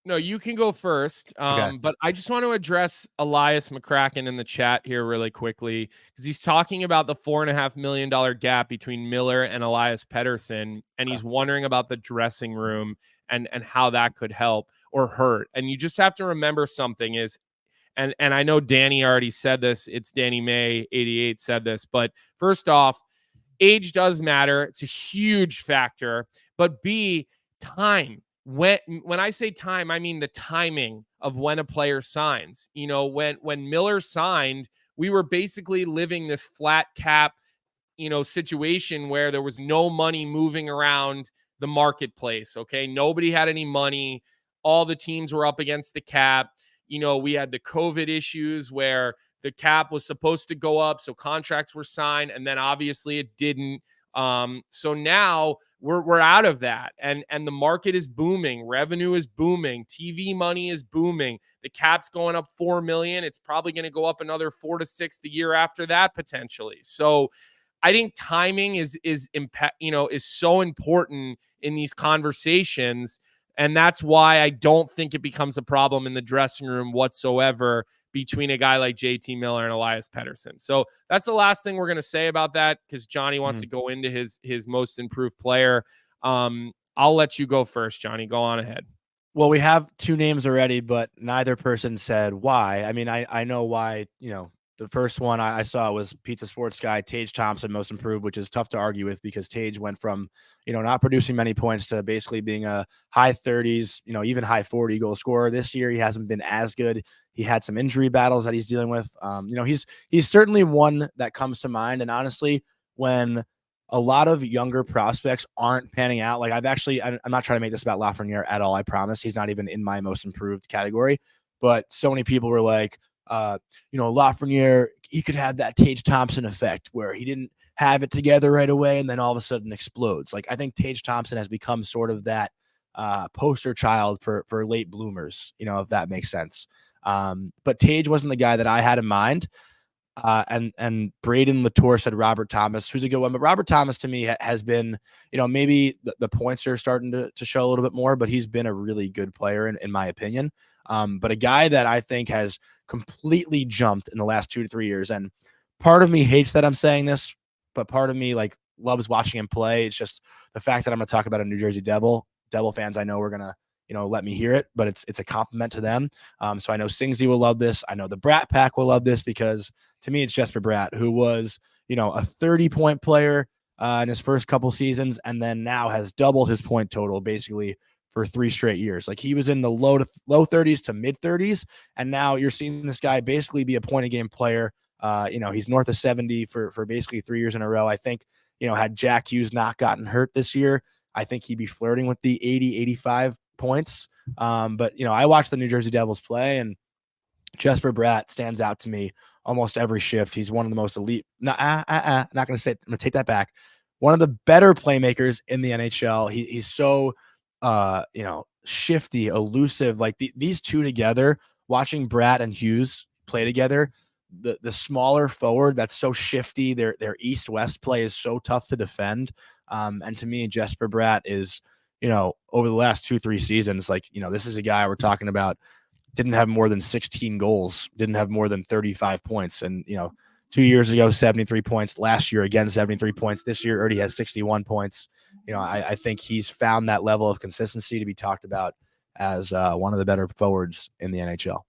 Well, you can go first. Okay. But I just want to address Elias McCracken in the chat here really quickly, because he's talking about the $4.5 million gap between Miller and Elias Pettersson, and he's wondering about the dressing room and how that could help or hurt. And you just have to remember something is, and I know Danny already said this, it's Danny May 88 said this, but first off, age does matter. It's a huge factor. But B, time. When I say time, I mean the timing of when a player signs. When Miller signed, we were basically living this flat cap, situation where there was no money moving around the marketplace. Okay. Nobody had any money. All the teams were up against the cap. We had the COVID issues where the cap was supposed to go up, so contracts were signed, and then obviously it didn't. So now we're out of that, and the market is booming, revenue is booming, TV money is booming. The cap's going up $4 million. It's probably going to go up another 4 to 6 the year after that potentially. So I think timing is so important in these conversations. And that's why I don't think it becomes a problem in the dressing room whatsoever between a guy like JT Miller and Elias Pettersson. So that's the last thing we're going to say about that, because Johnny wants to go into his most improved player. I'll let you go first, Johnny. Go on ahead. Well, we have two names already, but neither person said why. I mean, I know why, The first one I saw was Pizza Sports Guy, Tage Thompson, most improved, which is tough to argue with because Tage went from, not producing many points to basically being a high 30s, even high 40 goal scorer. This year, he hasn't been as good. He had some injury battles that he's dealing with. He's certainly one that comes to mind. And honestly, when a lot of younger prospects aren't panning out, like I'm not trying to make this about Lafreniere at all. I promise he's not even in my most improved category, but so many people were like, Lafreniere, he could have that Tage Thompson effect where he didn't have it together right away and then all of a sudden explodes. Like I think Tage Thompson has become sort of that poster child for late bloomers, if that makes sense. But Tage wasn't the guy that I had in mind. And Braden Latour said Robert Thomas, who's a good one. But Robert Thomas to me has been, maybe the points are starting to show a little bit more, but he's been a really good player in my opinion. But a guy that I think has completely jumped in the last 2 to 3 years. And part of me hates that I'm saying this, but part of me loves watching him play. It's just the fact that I'm going to talk about a New Jersey Devil fans. I know we're going to, let me hear it, but it's a compliment to them. So I know Singsy will love this. I know the Brat Pack will love this because to me, it's Jesper Bratt, who was, a 30-point player in his first couple seasons, and then now has doubled his point total basically for 3 straight years. Like he was in the low 30s to mid 30s. And now you're seeing this guy basically be a point a game player. He's north of 70 for basically 3 years in a row. I think, had Jack Hughes not gotten hurt this year, I think he'd be flirting with the 80, 85 points. But I watched the New Jersey Devils play, and Jesper Bratt stands out to me almost every shift. He's one of the most elite. Not going to say it. I'm going to take that back. One of the better playmakers in the NHL. He's so, shifty, elusive. Like these two together, watching Bratt and Hughes play together, the smaller forward that's so shifty. Their east-west play is so tough to defend. And to me, Jesper Bratt is, over the last 2-3 seasons, this is a guy we're talking about, didn't have more than 16 goals, didn't have more than 35 points. And, 2 years ago, 73 points. Last year, again, 73 points. This year, already has 61 points. I think he's found that level of consistency to be talked about as one of the better forwards in the NHL.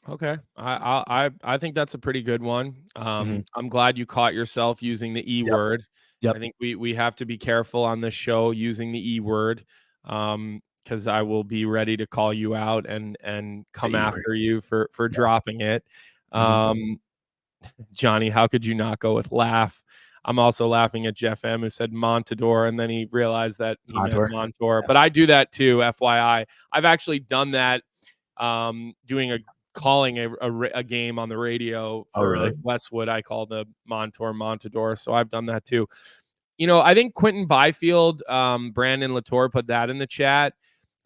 Okay. I think that's a pretty good one. I'm glad you caught yourself using the E word. Yep. I think we have to be careful on this show using the E word. Because I will be ready to call you out and come after you for dropping it. Johnny, how could you not go with laugh? I'm also laughing at Jeff M, who said Montador, and then he realized that he meant Montour. But I do that too, FYI. I've actually done that, calling a game on the radio for Westwood. I call the Montador. So I've done that too. I think Quentin Byfield, Brandon Latour put that in the chat.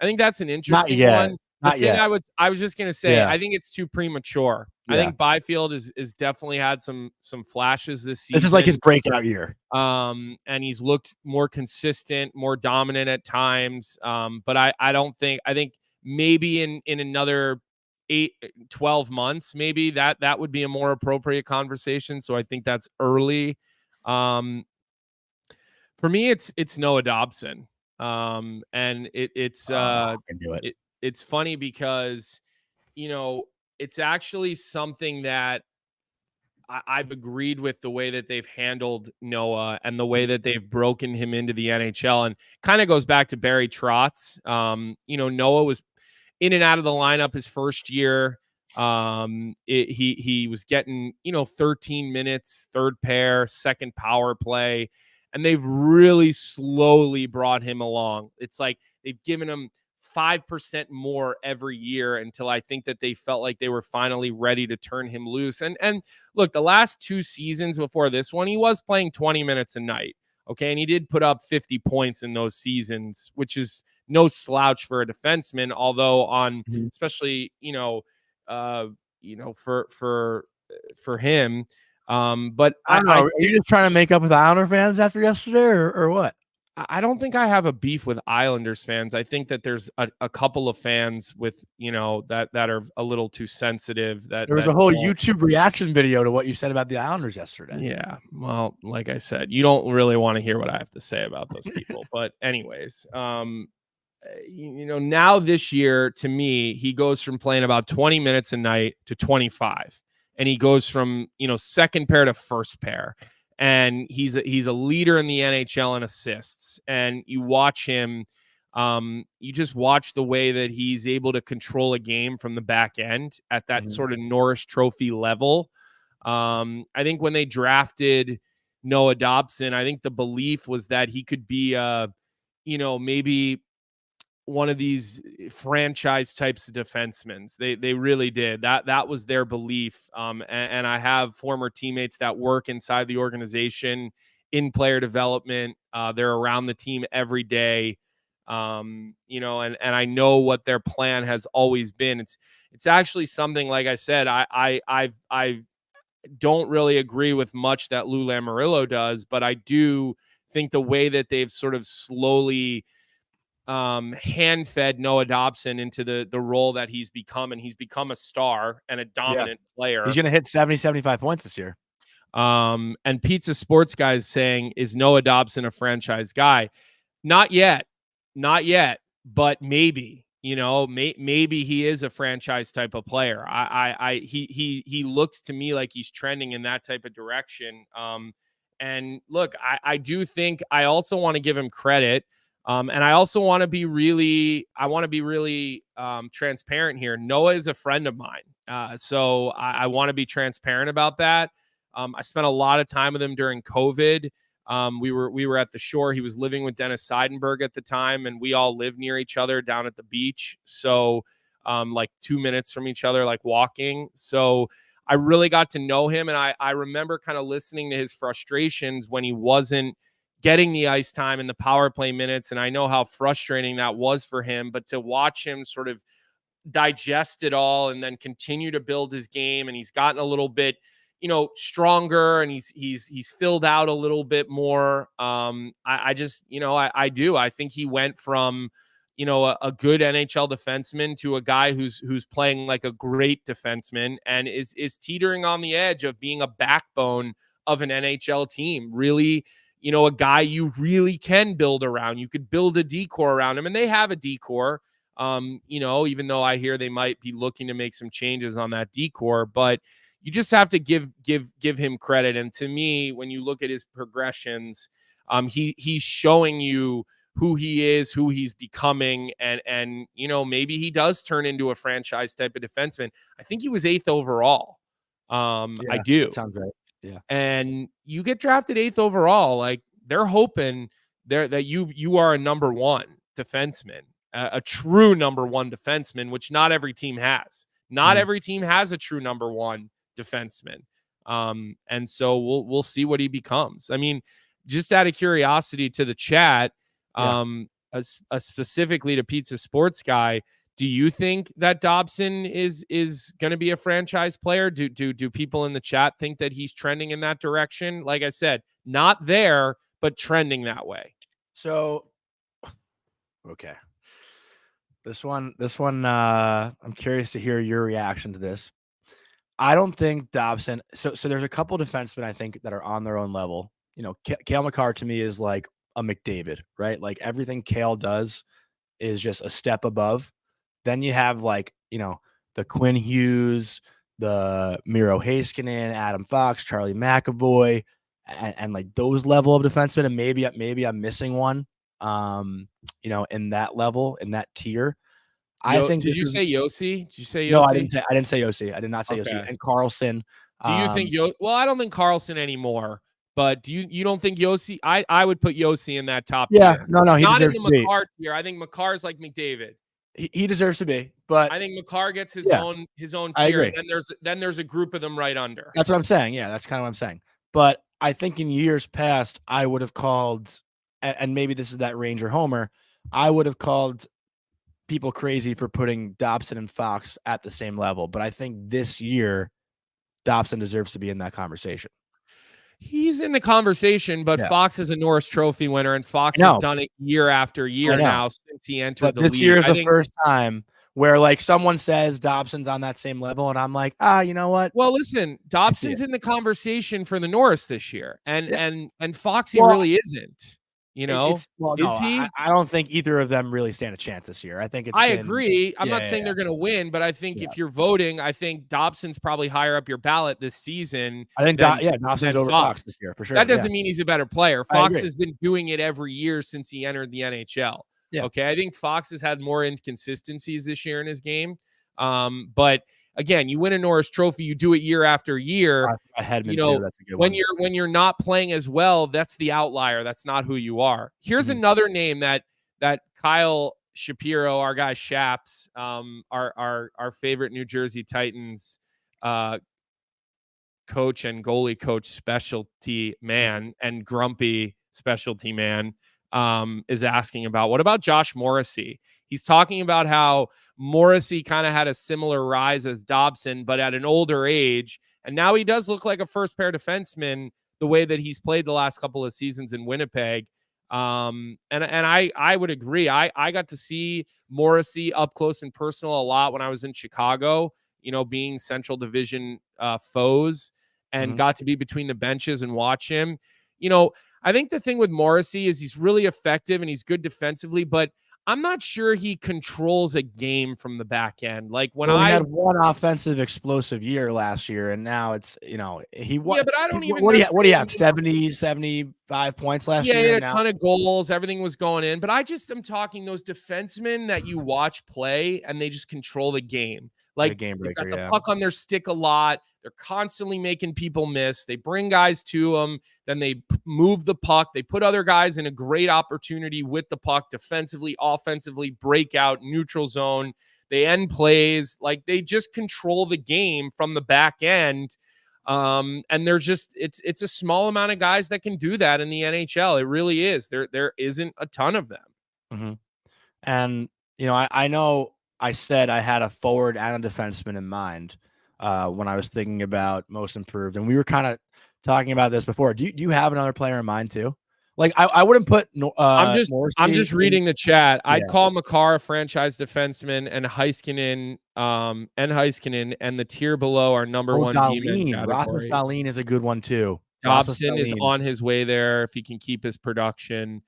I think that's an interesting one. I was just gonna say, I think it's too premature. I think Byfield is definitely had some flashes this season. This is like his breakout year. And he's looked more consistent, more dominant at times. But I think maybe in another 8-12 months, maybe that would be a more appropriate conversation. So I think that's early. For me, it's Noah Dobson. And it's funny because, it's actually something that I've agreed with the way that they've handled Noah and the way that they've broken him into the NHL, and kind of goes back to Barry Trotz. Noah was in and out of the lineup his first year. He was getting, 13 minutes, third pair, second power play. And they've really slowly brought him along. It's like they've given him 5% more every year until I think that they felt like they were finally ready to turn him loose. And look, the last 2 seasons before this one, he was playing 20 minutes a night. Okay. And he did put up 50 points in those seasons, which is no slouch for a defenseman, although especially, for him. But I don't know. Are you just trying to make up with Islander fans after yesterday or what? I don't think I have a beef with Islanders fans. I think that there's a couple of fans with, that are a little too sensitive. There was a whole YouTube reaction video to what you said about the Islanders yesterday. Yeah. Well, like I said, you don't really want to hear what I have to say about those people. But anyways, now this year, to me, he goes from playing about 20 minutes a night to 25. and he goes from, second pair to first pair. And he's a leader in the NHL in assists. And you watch him, you just watch the way that he's able to control a game from the back end at that sort of Norris Trophy level. I think when they drafted Noah Dobson, I think the belief was that he could be, maybe one of these franchise types of defensemen. They really did. That was their belief. And I have former teammates that work inside the organization in player development. They're around the team every day. And I know what their plan has always been. It's actually something, like I said, I don't really agree with much that Lou Lamoriello does, but I do think the way that they've sort of slowly hand-fed Noah Dobson into the role that he's become, and he's become a star and a dominant player. He's going to hit 70, 75 points this year. And Pizza Sports Guys saying, is Noah Dobson a franchise guy? Not yet, but maybe, maybe he is a franchise type of player. He looks to me like he's trending in that type of direction. And look, I do think I also want to give him credit. And I also want to be really transparent here. Noah is a friend of mine. So I want to be transparent about that. I spent a lot of time with him during COVID. We were at the shore. He was living with Dennis Seidenberg at the time, and we all live near each other down at the beach. So like 2 minutes from each other, like walking. So I really got to know him. And I remember kind of listening to his frustrations when he wasn't getting the ice time and the power play minutes. And I know how frustrating that was for him, but to watch him sort of digest it all and then continue to build his game. And he's gotten a little bit, stronger, and he's filled out a little bit more. I think he went from, a good NHL defenseman to a guy who's playing like a great defenseman and is teetering on the edge of being a backbone of an NHL team. Really, a guy you really can build around. You could build a decor around him, and they have a decor, even though I hear they might be looking to make some changes on that decor, but you just have to give him credit. And to me, when you look at his progressions, he's showing you who he is, who he's becoming, and maybe he does turn into a franchise type of defenseman. I think he was 8th overall. I do. Sounds right. Yeah. And you get drafted 8th overall, like they're hoping that you are a number one defenseman, a true number one defenseman, which not every team has. Not every team has a true number one defenseman. And so we'll see what he becomes. I mean, just out of curiosity to the chat, specifically to Pizza Sports Guy, do you think that Dobson is going to be a franchise player? Do people in the chat think that he's trending in that direction? Like I said, not there, but trending that way. So, okay. This one, I'm curious to hear your reaction to this. I don't think Dobson. So there's a couple defensemen I think that are on their own level. Cale Makar to me is like a McDavid, right? Like everything Cale does is just a step above. Then you have like, the Quinn Hughes, the Miro Heiskanen, Adam Fox, Charlie McAvoy, and like those level of defensemen. And maybe I'm missing one, in that level, in that tier. I think. Did you say Yossi? Did you say Yossi? No, I didn't say Yossi. I did not say Yossi. And Carlson. Do you think Well, I don't think Carlson anymore. But do you don't think Yossi? I would put Yossi in that top tier. No, he not deserves in the Makar tier. I think Makar's like McDavid. He deserves to be, but I think Makar gets his own tier. I agree. And then there's a group of them right under. That's what I'm saying. Yeah, that's kind of what I'm saying. But I think in years past, I would have called, and maybe this is that Ranger homer, I would have called people crazy for putting Dobson and Fox at the same level. But I think this year, Dobson deserves to be in that conversation. He's in the conversation, but Fox is a Norris Trophy winner, and Fox has done it year after year now since he entered the league. This year is the first time where like someone says Dobson's on that same level, and I'm like, you know what? Well, listen, Dobson's in the conversation for the Norris this year, and Foxy really isn't. You know, well, no, is he? I don't think either of them really stand a chance this year. I think I agree. I'm not yeah, saying they're going to win, but I think yeah. if you're voting, I think Dobson's probably higher up your ballot this season I think than Dobson's over Fox this Fox. year for sure. That Yeah, doesn't mean he's a better player. I Fox agree. has been doing it every year since he entered the NHL. Yeah. Okay. I think Fox has had more inconsistencies this year in his game. But again, you win a Norris Trophy, you do it year after year. Hedman You know, too. That's a good when one. you're not playing as well, that's the outlier. That's not who you are. Here's another name that Kyle Shapiro, our guy Shaps, our favorite New Jersey Titans coach and goalie coach, specialty man, and grumpy specialty man, is asking about. What about Josh Morrissey? He's talking about how Morrissey kind of had a similar rise as Dobson, but at an older age. And now he does look like a first pair defenseman the way that he's played the last couple of seasons in Winnipeg. And I would agree. I got to see Morrissey up close and personal a lot when I was in Chicago, you know, being Central Division foes, and got to be between the benches and watch him. You know, I think the thing with Morrissey is he's really effective and he's good defensively, but I'm not sure he controls a game from the back end. Like when he had one offensive explosive year last year, and now it's, you know, yeah, but I don't even what do you have? 70, 75 points last year? Yeah, a ton of goals. Everything was going in. But I just am talking those defensemen that you watch play and they just control the game. Like game breaker, they've got the puck on their stick a lot. They're constantly making people miss. They bring guys to them. Then they move the puck. They put other guys in a great opportunity with the puck defensively, offensively, breakout, neutral zone. They end plays. Like they just control the game from the back end. And they're just it's a small amount of guys that can do that in the NHL. It really is. There isn't a ton of them. And you know, I know I said I had a forward and a defenseman in mind when I was thinking about most improved, and we were kind of talking about this before. Do you have another player in mind too? Like I wouldn't put. I'm just reading the chat. I'd call Makar a franchise defenseman, and Heiskanen, and the tier below are number one D-man category. Rasmus Dahlin is a good one too. Dobson is on his way there if he can keep his production.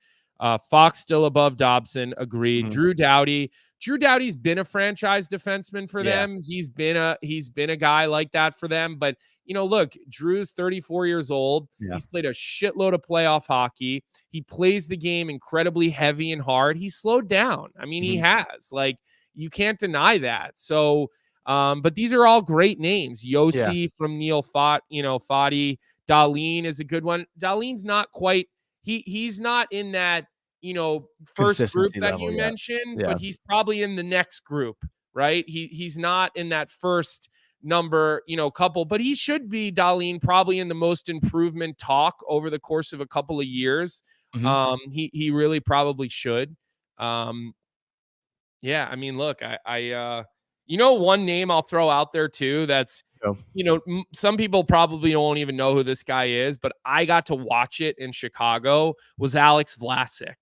Fox still above Dobson. Agreed. Drew Doughty's been a franchise defenseman for them. He's been a guy like that for them. But you know, look, Drew's 34 years old. He's played a shitload of playoff hockey. He plays the game incredibly heavy and hard. He's slowed down. I mean, he has. Like, you can't deny that. So, but these are all great names. Yossi from Neil Foddy. Dahlin is a good one. Dahlin's not quite. He's not in that, you know, first group that you mentioned, but he's probably in the next group, right? He's not in that first number, you know, couple, but he should be, Dahlin, probably in the most improvement talk over the course of a couple of years. He really probably should. Yeah, I mean, look, I you know, one name I'll throw out there too that's, you know, some people probably don't even know who this guy is, but I got to watch it in Chicago, was Alex Vlasic.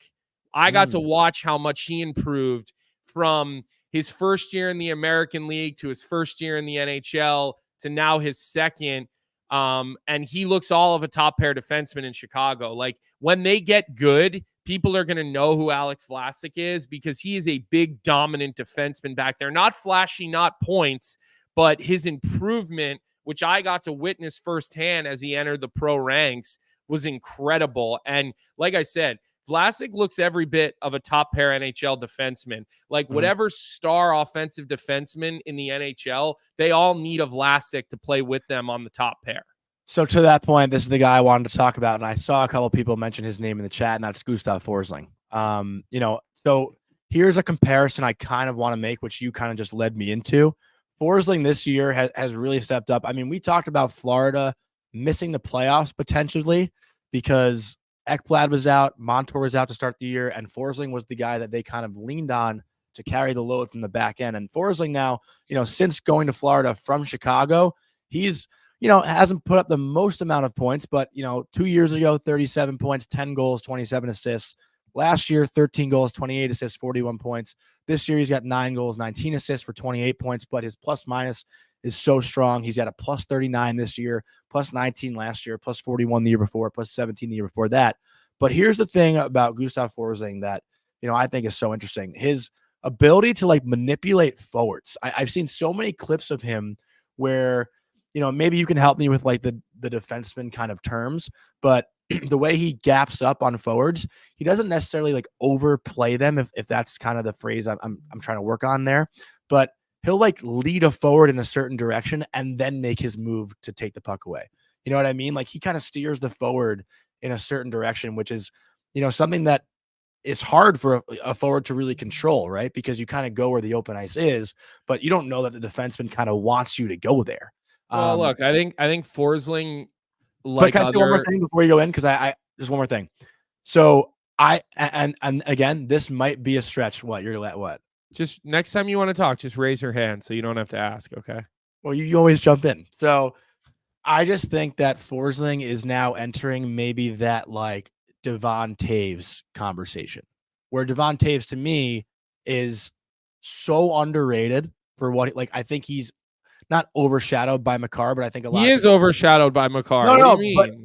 I got to watch how much he improved from his first year in the American League to his first year in the NHL to now his second. And he looks all of a top pair defenseman in Chicago. Like when they get good, people are going to know who Alex Vlasic is because he is a big, dominant defenseman back there. Not flashy, not points, but his improvement, which I got to witness firsthand as he entered the pro ranks, was incredible. And like I said, Vlasic looks every bit of a top pair NHL defenseman. Like whatever star offensive defenseman in the NHL, they all need a Vlasic to play with them on the top pair. So to that point, this is the guy I wanted to talk about, and I saw a couple of people mention his name in the chat, and that's Gustav Forsling. You know, so here's a comparison I kind of want to make, which you kind of just led me into. Forsling this year has really stepped up. I mean, we talked about Florida missing the playoffs potentially because Ekblad was out, Montour was out to start the year, and Forsling was the guy that they kind of leaned on to carry the load from the back end. And Forsling now, you know, since going to Florida from Chicago, he's, you know, hasn't put up the most amount of points, but, you know, 2 years ago, 37 points, 10 goals, 27 assists. Last year, 13 goals, 28 assists, 41 points. This year, he's got 9 goals, 19 assists for 28 points, but his plus minus is so strong. He's got a plus 39 this year, plus 19 last year, plus 41 the year before, plus 17 the year before that. But here's the thing about Gustav Forsling that, I think is so interesting. His ability to like manipulate forwards. I've seen so many clips of him where, maybe you can help me with like the defenseman kind of terms, but the way he gaps up on forwards, he doesn't necessarily like overplay them, if that's kind of the phrase I'm trying to work on there. But he'll like lead a forward in a certain direction and then make his move to take the puck away. You know what I mean? Like he kind of steers the forward in a certain direction, which is, something that is hard for a forward to really control, right? Because you kind of go where the open ice is, but you don't know that the defenseman kind of wants you to go there. Well, look, I think Forsling, but can I say one more thing before you go in? Because I just one more thing. So and again, this might be a stretch. What? Just next time you want to talk, just raise your hand so you don't have to ask. Okay. Well, you always jump in. So I just think that Forsling is now entering maybe that like Devon Toews conversation, where Devon Toews to me is so underrated for what, like, I think he's not overshadowed by Makar, but I think he is overshadowed by Makar.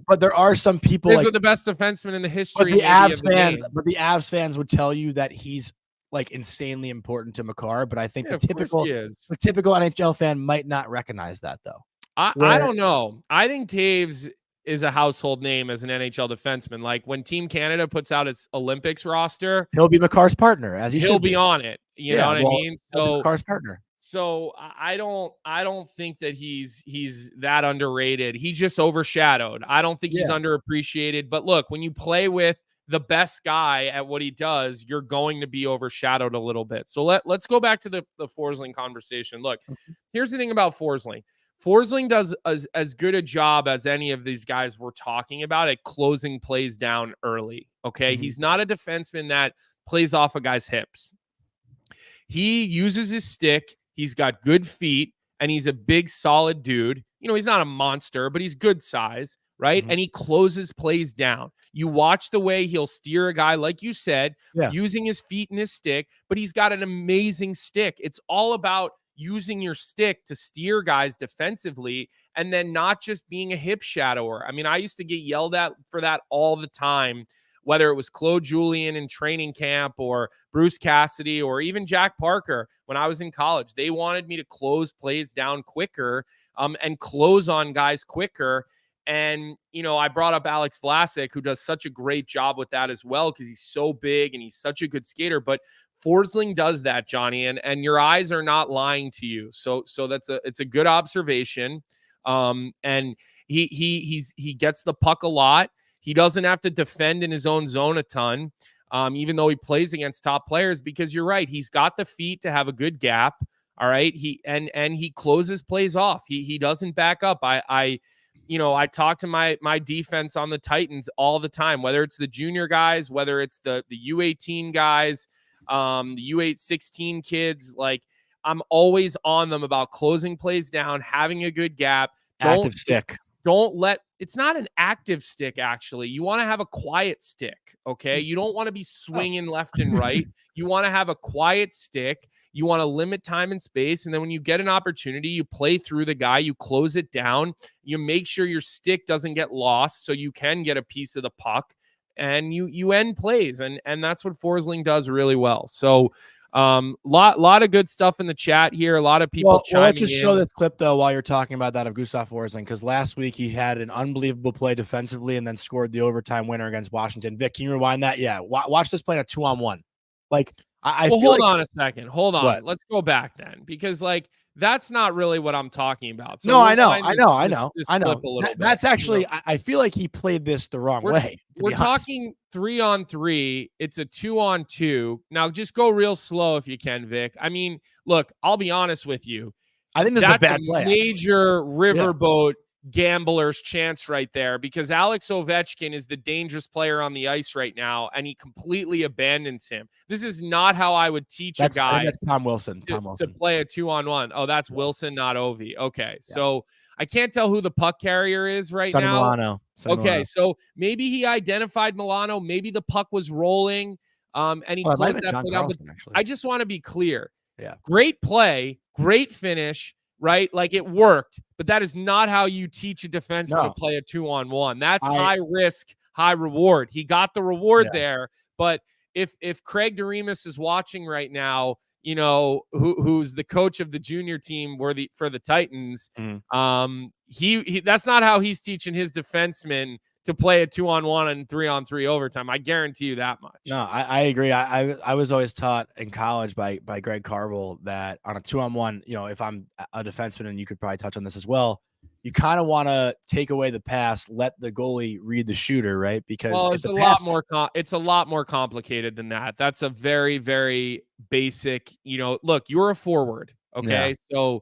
But there are some people like the best defenseman in the history. But the Avs fans would tell you that he's like insanely important to Makar. But I think the typical NHL fan might not recognize that though. I don't know. I think Toews is a household name as an NHL defenseman. Like when Team Canada puts out its Olympics roster, he'll be Makar's partner, as he'll be on it. You know what I mean? So Makar's partner. So I don't think that he's that underrated. He's just overshadowed. I don't think he's underappreciated. But look, when you play with the best guy at what he does, you're going to be overshadowed a little bit. So let's go back to the Forsling conversation. Look, here's the thing about Forsling. Forsling does as good a job as any of these guys we're talking about at closing plays down early. Okay. Mm-hmm. He's not a defenseman that plays off a guy's hips. He uses his stick. He's got good feet and he's a big, solid dude. He's not a monster, but he's good size, right? Mm-hmm. And he closes plays down. You watch the way he'll steer a guy, like you said, using his feet and his stick, but he's got an amazing stick. It's all about using your stick to steer guys defensively and then not just being a hip shadower. I mean, I used to get yelled at for that all the time, whether it was Claude Julien in training camp or Bruce Cassidy or even Jack Parker when I was in college. They wanted me to close plays down quicker and close on guys quicker. And, I brought up Alex Vlasic, who does such a great job with that as well because he's so big and he's such a good skater. But Forsling does that, Johnny, and your eyes are not lying to you. So it's a good observation. And he gets the puck a lot. He doesn't have to defend in his own zone a ton, even though he plays against top players, because you're right. He's got the feet to have a good gap. All right. He closes plays off. He doesn't back up. I talk to my defense on the Titans all the time, whether it's the junior guys, whether it's the U18 guys, the U8-16 kids. Like I'm always on them about closing plays down, having a good gap. Active stick. It's not an active stick, actually. You want to have a quiet stick, okay? You don't want to be swinging left and right. You want to have a quiet stick. You want to limit time and space. And then when you get an opportunity, you play through the guy, you close it down, you make sure your stick doesn't get lost so you can get a piece of the puck, and you end plays. And that's what Forsling does really well. So lot of good stuff in the chat here. A lot of people chiming let's just show this clip though while you're talking about that of Gustav Forsling, because last week he had an unbelievable play defensively and then scored the overtime winner against Washington. Vic, can you rewind that? Yeah, watch this play in a 2-on-1. Like I feel hold on a second. Hold on. What? Let's go back then, because like that's not really what I'm talking about. So no, I know. That's actually, I feel like he played this the wrong way. We're talking 3-on-3. It's a 2-on-2. Now just go real slow if you can, Vic. I mean, look, I'll be honest with you. I think this is a bad play. Major riverboat gambler's chance right there, because Alex Ovechkin is the dangerous player on the ice right now, and he completely abandons him. This is not how I would teach a guy. That's Tom Wilson. To play a 2-on-1. Oh, that's Wilson, not Ovi. Okay, so I can't tell who the puck carrier is right now. Milano. Okay, so maybe he identified Milano. Maybe the puck was rolling, and he closed that play down. I just want to be clear. Yeah, great play, great finish. Right? Like it worked, but that is not how you teach a defenseman to play a 2-on-1. That's high high reward. He got the reward there, but if Craig Doremus is watching right now, you know, who's the coach of the junior team for the Titans, he that's not how he's teaching his defensemen to play a 2-on-1 and 3-on-3 overtime. I guarantee you that much. No, I agree. I was always taught in college by Greg Carvel that on a 2-on-1, you know, if I'm a defenseman, and you could probably touch on this as well, you kind of want to take away the pass, let the goalie read the shooter, right? Because it's a lot more complicated than that. That's a very, very basic, you know, look, you're a forward. Okay. So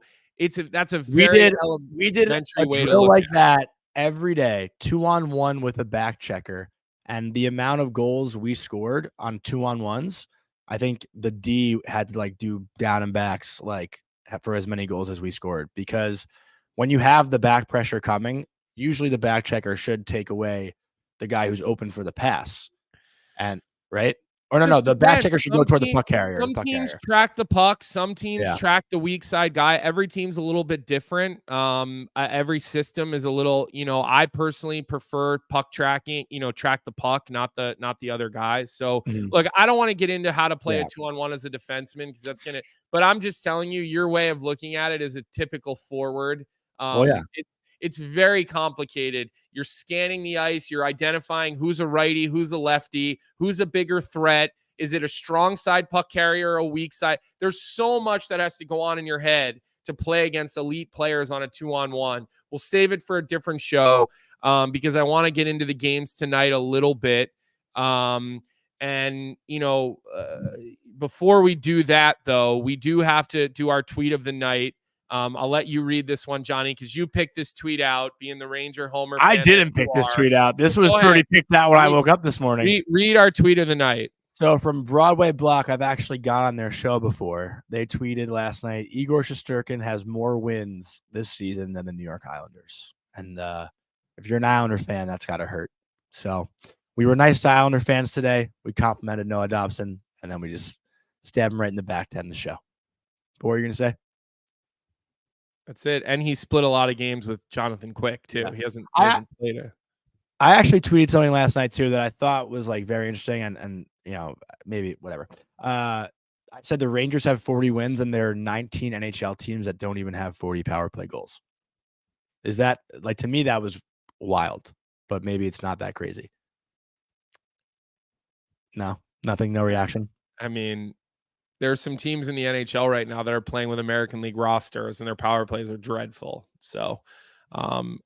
that's a very we did a way drill like that every day, 2-on-1 with a back checker. And the amount of goals we scored on 2-on-1s, I think the D had to like do down and backs like for as many goals as we scored, because when you have the back pressure coming, usually the back checker should take away the guy who's open for the pass. And right? Or no, the back checker should go toward the puck carrier. Some teams track the puck. Some teams track the weak side guy. Every team's a little bit different. Every system is a little, you know, I personally prefer puck tracking, you know, track the puck, not the other guys. So look, I don't want to get into how to play a 2-on-1 as a defenseman, because that's going to, but I'm just telling you, your way of looking at it is a typical forward. It's very complicated. You're scanning the ice. You're identifying who's a righty, who's a lefty, who's a bigger threat. Is it a strong side puck carrier or a weak side? There's so much that has to go on in your head to play against elite players on a 2-on-1. We'll save it for a different show because I want to get into the games tonight a little bit. And, you know, before we do that, though, we do have to do our tweet of the night. I'll let you read this one, Johnny, because you picked this tweet out, being the Ranger homer fan. I didn't pick this tweet out. This was already picked out when I woke up this morning. Read our tweet of the night. So from Broadway Block, I've actually got on their show before. They tweeted last night, Igor Shesterkin has more wins this season than the New York Islanders. And if you're an Islander fan, that's got to hurt. So we were nice to Islander fans today. We complimented Noah Dobson, and then we just stabbed him right in the back to end the show. What were you going to say? That's it. And he split a lot of games with Jonathan Quick, too. Yeah. He hasn't played it. I actually tweeted something last night, too, that I thought was like very interesting and you know, maybe whatever. I said the Rangers have 40 wins and there are 19 NHL teams that don't even have 40 power play goals. Is that, like, to me, that was wild, but maybe it's not that crazy. No, nothing, no reaction. I mean, there are some teams in the NHL right now that are playing with American League rosters and their power plays are dreadful. So there's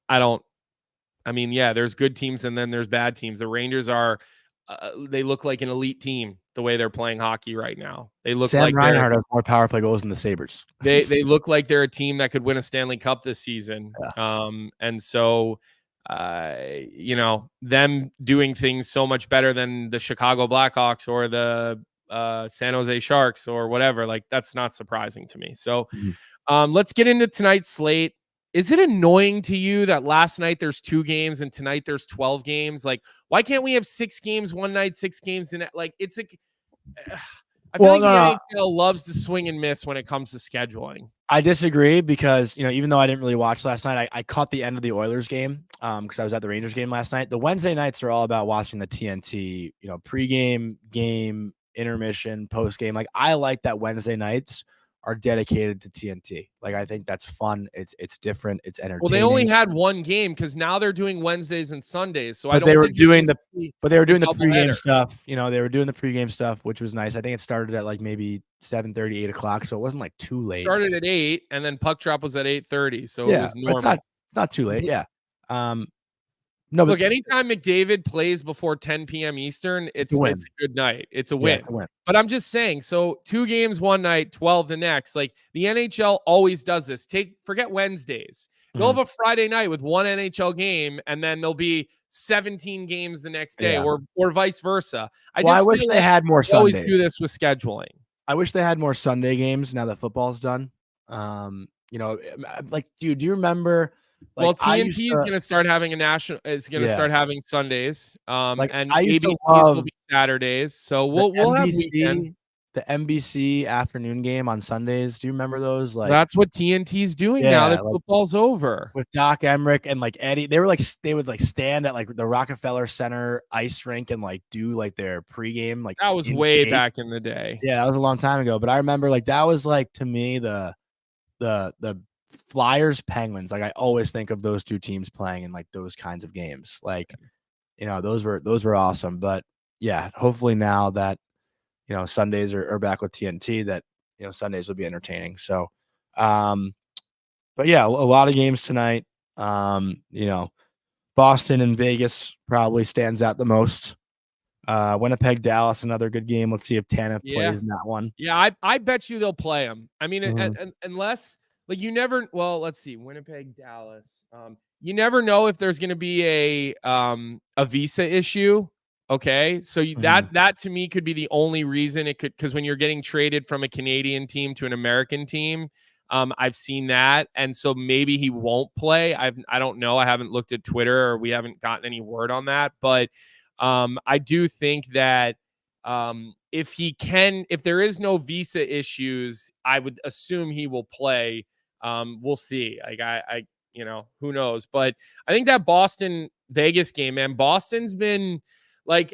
good teams and then there's bad teams. The Rangers are, they look like an elite team the way they're playing hockey right now. They look like Reinhart has more power play goals than the Sabres. They look like they're a team that could win a Stanley Cup this season. Yeah. And so, you know, them doing things so much better than the Chicago Blackhawks or the San Jose Sharks or whatever, like, that's not surprising to me. So let's get into tonight's slate. Is it annoying to you that last night there's 2 games and tonight there's 12 games? Like, why can't we have 6 games one night, 6 games in it? Like, it's a, I feel the NHL loves to swing and miss when it comes to scheduling. I disagree because, you know, even though I didn't really watch last night, I caught the end of the Oilers game because I was at the Rangers game last night. The Wednesday nights are all about watching the TNT, you know, pregame, game, intermission, postgame. Like, I like that Wednesday nights are dedicated to TNT. Like, I think that's fun. It's different. It's entertaining. Well, they only had one game because now they're doing Wednesdays and Sundays. So they were doing the pregame stuff. You know, they were doing the pregame stuff, which was nice. I think it started at like maybe 7:30, 8 o'clock. So it wasn't like too late. Started at 8 and then puck drop was at 8:30. So it was normal. It's not too late. Yeah. No, look, anytime McDavid plays before 10 p.m. Eastern, it's a good night. It's a win. It's a win. But I'm just saying, so 2 games one night, 12 the next. Like, the NHL always does this. Forget Wednesdays. They'll have a Friday night with 1 NHL game, and then there'll be 17 games the next day, or vice versa. I wish they had more Sundays. Always do this with scheduling. I wish they had more Sunday games now that football's done. You know, like, do you remember? Like, well, TNT is going to start having start having Sundays. And I used ABCs will be Saturdays. So we'll have weekend. The the NBC afternoon game on Sundays. Do you remember those? Like That's what TNT's doing now that football's over. With Doc Emmerich and like Eddie, they would like stand at like the Rockefeller Center ice rink and like do like their pregame. Like that was way back in the day. Yeah, that was a long time ago. But I remember like that was like to me the Flyers Penguins. Like I always think of those two teams playing in like those kinds of games. Like, you know, those were awesome. But yeah, hopefully now that, you know, Sundays are back with TNT, that, you know, Sundays will be entertaining. So, but yeah, a lot of games tonight. You know, Boston and Vegas probably stands out the most. Winnipeg, Dallas, another good game. Let's see if Tanev plays in that one. Yeah, I bet you they'll play him. I mean, unless like you never. Well, let's see, Winnipeg, Dallas. You never know if there's going to be a visa issue. Okay, so that to me could be the only reason it could, because when you're getting traded from a Canadian team to an American team, I've seen that, and so maybe he won't play. I don't know. I haven't looked at Twitter, or we haven't gotten any word on that, but I do think that if there is no visa issues, I would assume he will play. We'll see. Like I you know, who knows? But I think that Boston Vegas game, man, Boston's been like,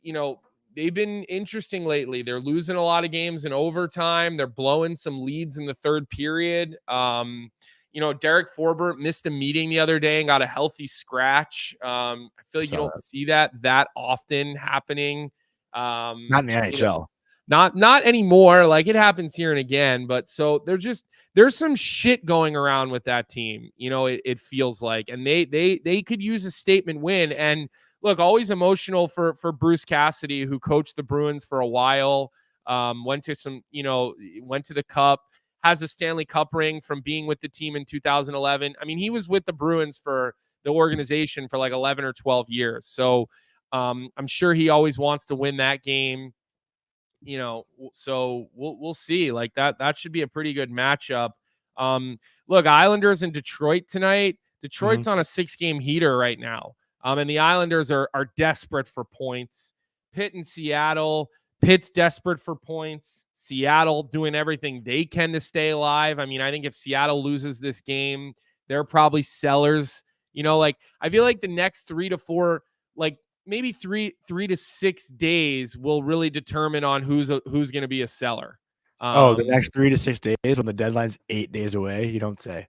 you know, they've been interesting lately. They're losing a lot of games in overtime. They're blowing some leads in the third period. You know, Derek Forbort missed a meeting the other day and got a healthy scratch. I feel like you don't see that often happening. Not in the NHL. You know, not anymore. Like it happens here and again, but so there's some shit going around with that team. You know, it feels like, and they could use a statement win. And look, always emotional for Bruce Cassidy, who coached the Bruins for a while. Went to the Cup, has a Stanley Cup ring from being with the team in 2011. I mean, he was with the Bruins for the organization for like 11 or 12 years. So I'm sure he always wants to win that game. You know, so we'll see. Like that should be a pretty good matchup. Look, Islanders in Detroit tonight. Detroit's on a 6-game heater right now. And the Islanders are desperate for points. Pitt and Seattle. Pitt's desperate for points. Seattle doing everything they can to stay alive. I mean, I think if Seattle loses this game, they're probably sellers. You know, like I feel like the next 3 to 4, like maybe 3 to 6 days will really determine on who's going to be a seller. The next 3 to 6 days when the deadline's 8 days away. You don't say.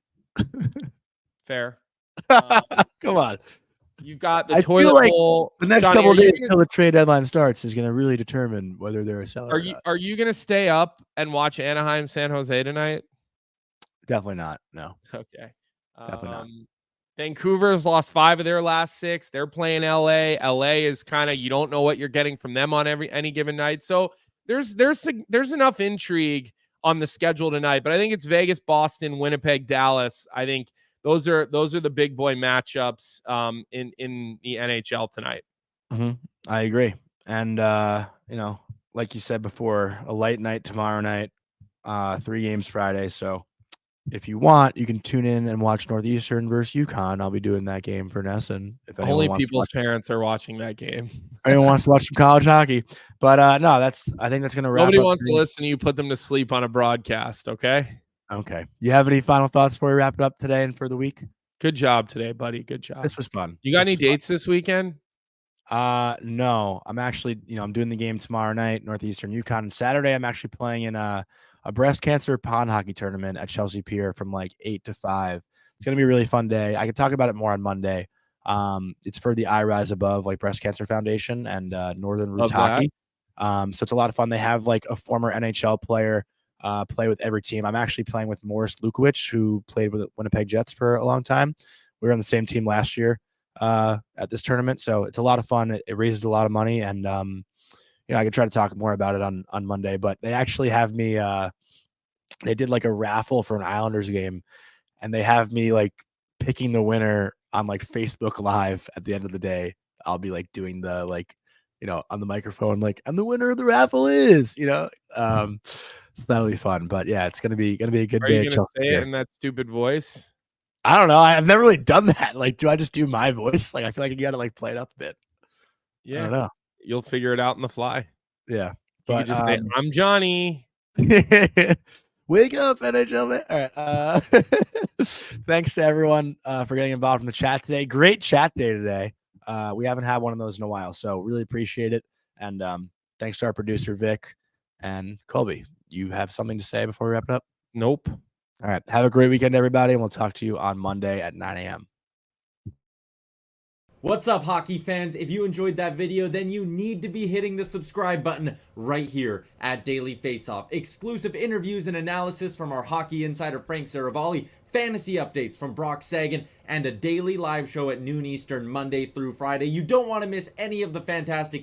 Fair. Come on. You've got the toilet bowl. The next couple of days until the trade deadline starts is going to really determine whether they're a seller. Are you going to stay up and watch Anaheim San Jose tonight? Definitely not. No. Okay. Definitely not. Vancouver's lost 5 of their last 6. They're playing LA. LA is kind of, you don't know what you're getting from them on any given night. So there's enough intrigue on the schedule tonight, but I think it's Vegas, Boston, Winnipeg, Dallas. I think those are the big boy matchups in the NHL tonight. I agree. And you know, like you said before, a light night tomorrow night, 3 games Friday. So if you want, you can tune in and watch Northeastern versus UConn. I'll be doing that game for Nesson. If only people's parents are watching that game. Anyone wants to watch some college hockey. But no, I think that's going to wrap up. Nobody wants to listen to you put them to sleep on a broadcast, okay? Okay. You have any final thoughts before we wrap it up today and for the week? Good job today, buddy. Good job. This was fun. You got any dates this weekend? No. I'm actually, I'm doing the game tomorrow night, Northeastern UConn. Saturday, I'm actually playing in a breast cancer pond hockey tournament at Chelsea Pier from like 8 to 5. It's going to be a really fun day. I can talk about it more on Monday. It's for the I Rise Above, like Breast Cancer Foundation and Northern Roots Hockey. So it's a lot of fun. They have like a former NHL player play with every team. I'm actually playing with Morris Lukowicz, who played with the Winnipeg Jets for a long time. We were on the same team last year at this tournament. So it's a lot of fun. It raises a lot of money. And, I can try to talk more about it on Monday, but they actually have me, they did like a raffle for an Islanders game, and they have me like picking the winner on like Facebook Live at the end of the day. I'll be like doing the like, on the microphone, like, and the winner of the raffle is, so that'll be fun. But yeah, it's gonna be a good day. Are you gonna say it in that stupid voice? I don't know. I've never really done that. Like, do I just do my voice? Like, I feel like you gotta like play it up a bit. Yeah, I don't know. You'll figure it out on the fly. Yeah. You could just say, I'm Johnny. Wake up, NHL man. All right. Thanks to everyone for getting involved in the chat today. Great chat day today. We haven't had one of those in a while, so really appreciate it. And thanks to our producer, Vic and Colby. You have something to say before we wrap it up? Nope. All right. Have a great weekend, everybody, and we'll talk to you on Monday at 9 a.m. What's up, hockey fans? If you enjoyed that video, then you need to be hitting the subscribe button right here at Daily Faceoff. Exclusive interviews and analysis from our hockey insider Frank Saravalli, fantasy updates from Brock Sagan, and a daily live show at noon Eastern Monday through Friday. You don't want to miss any of the fantastic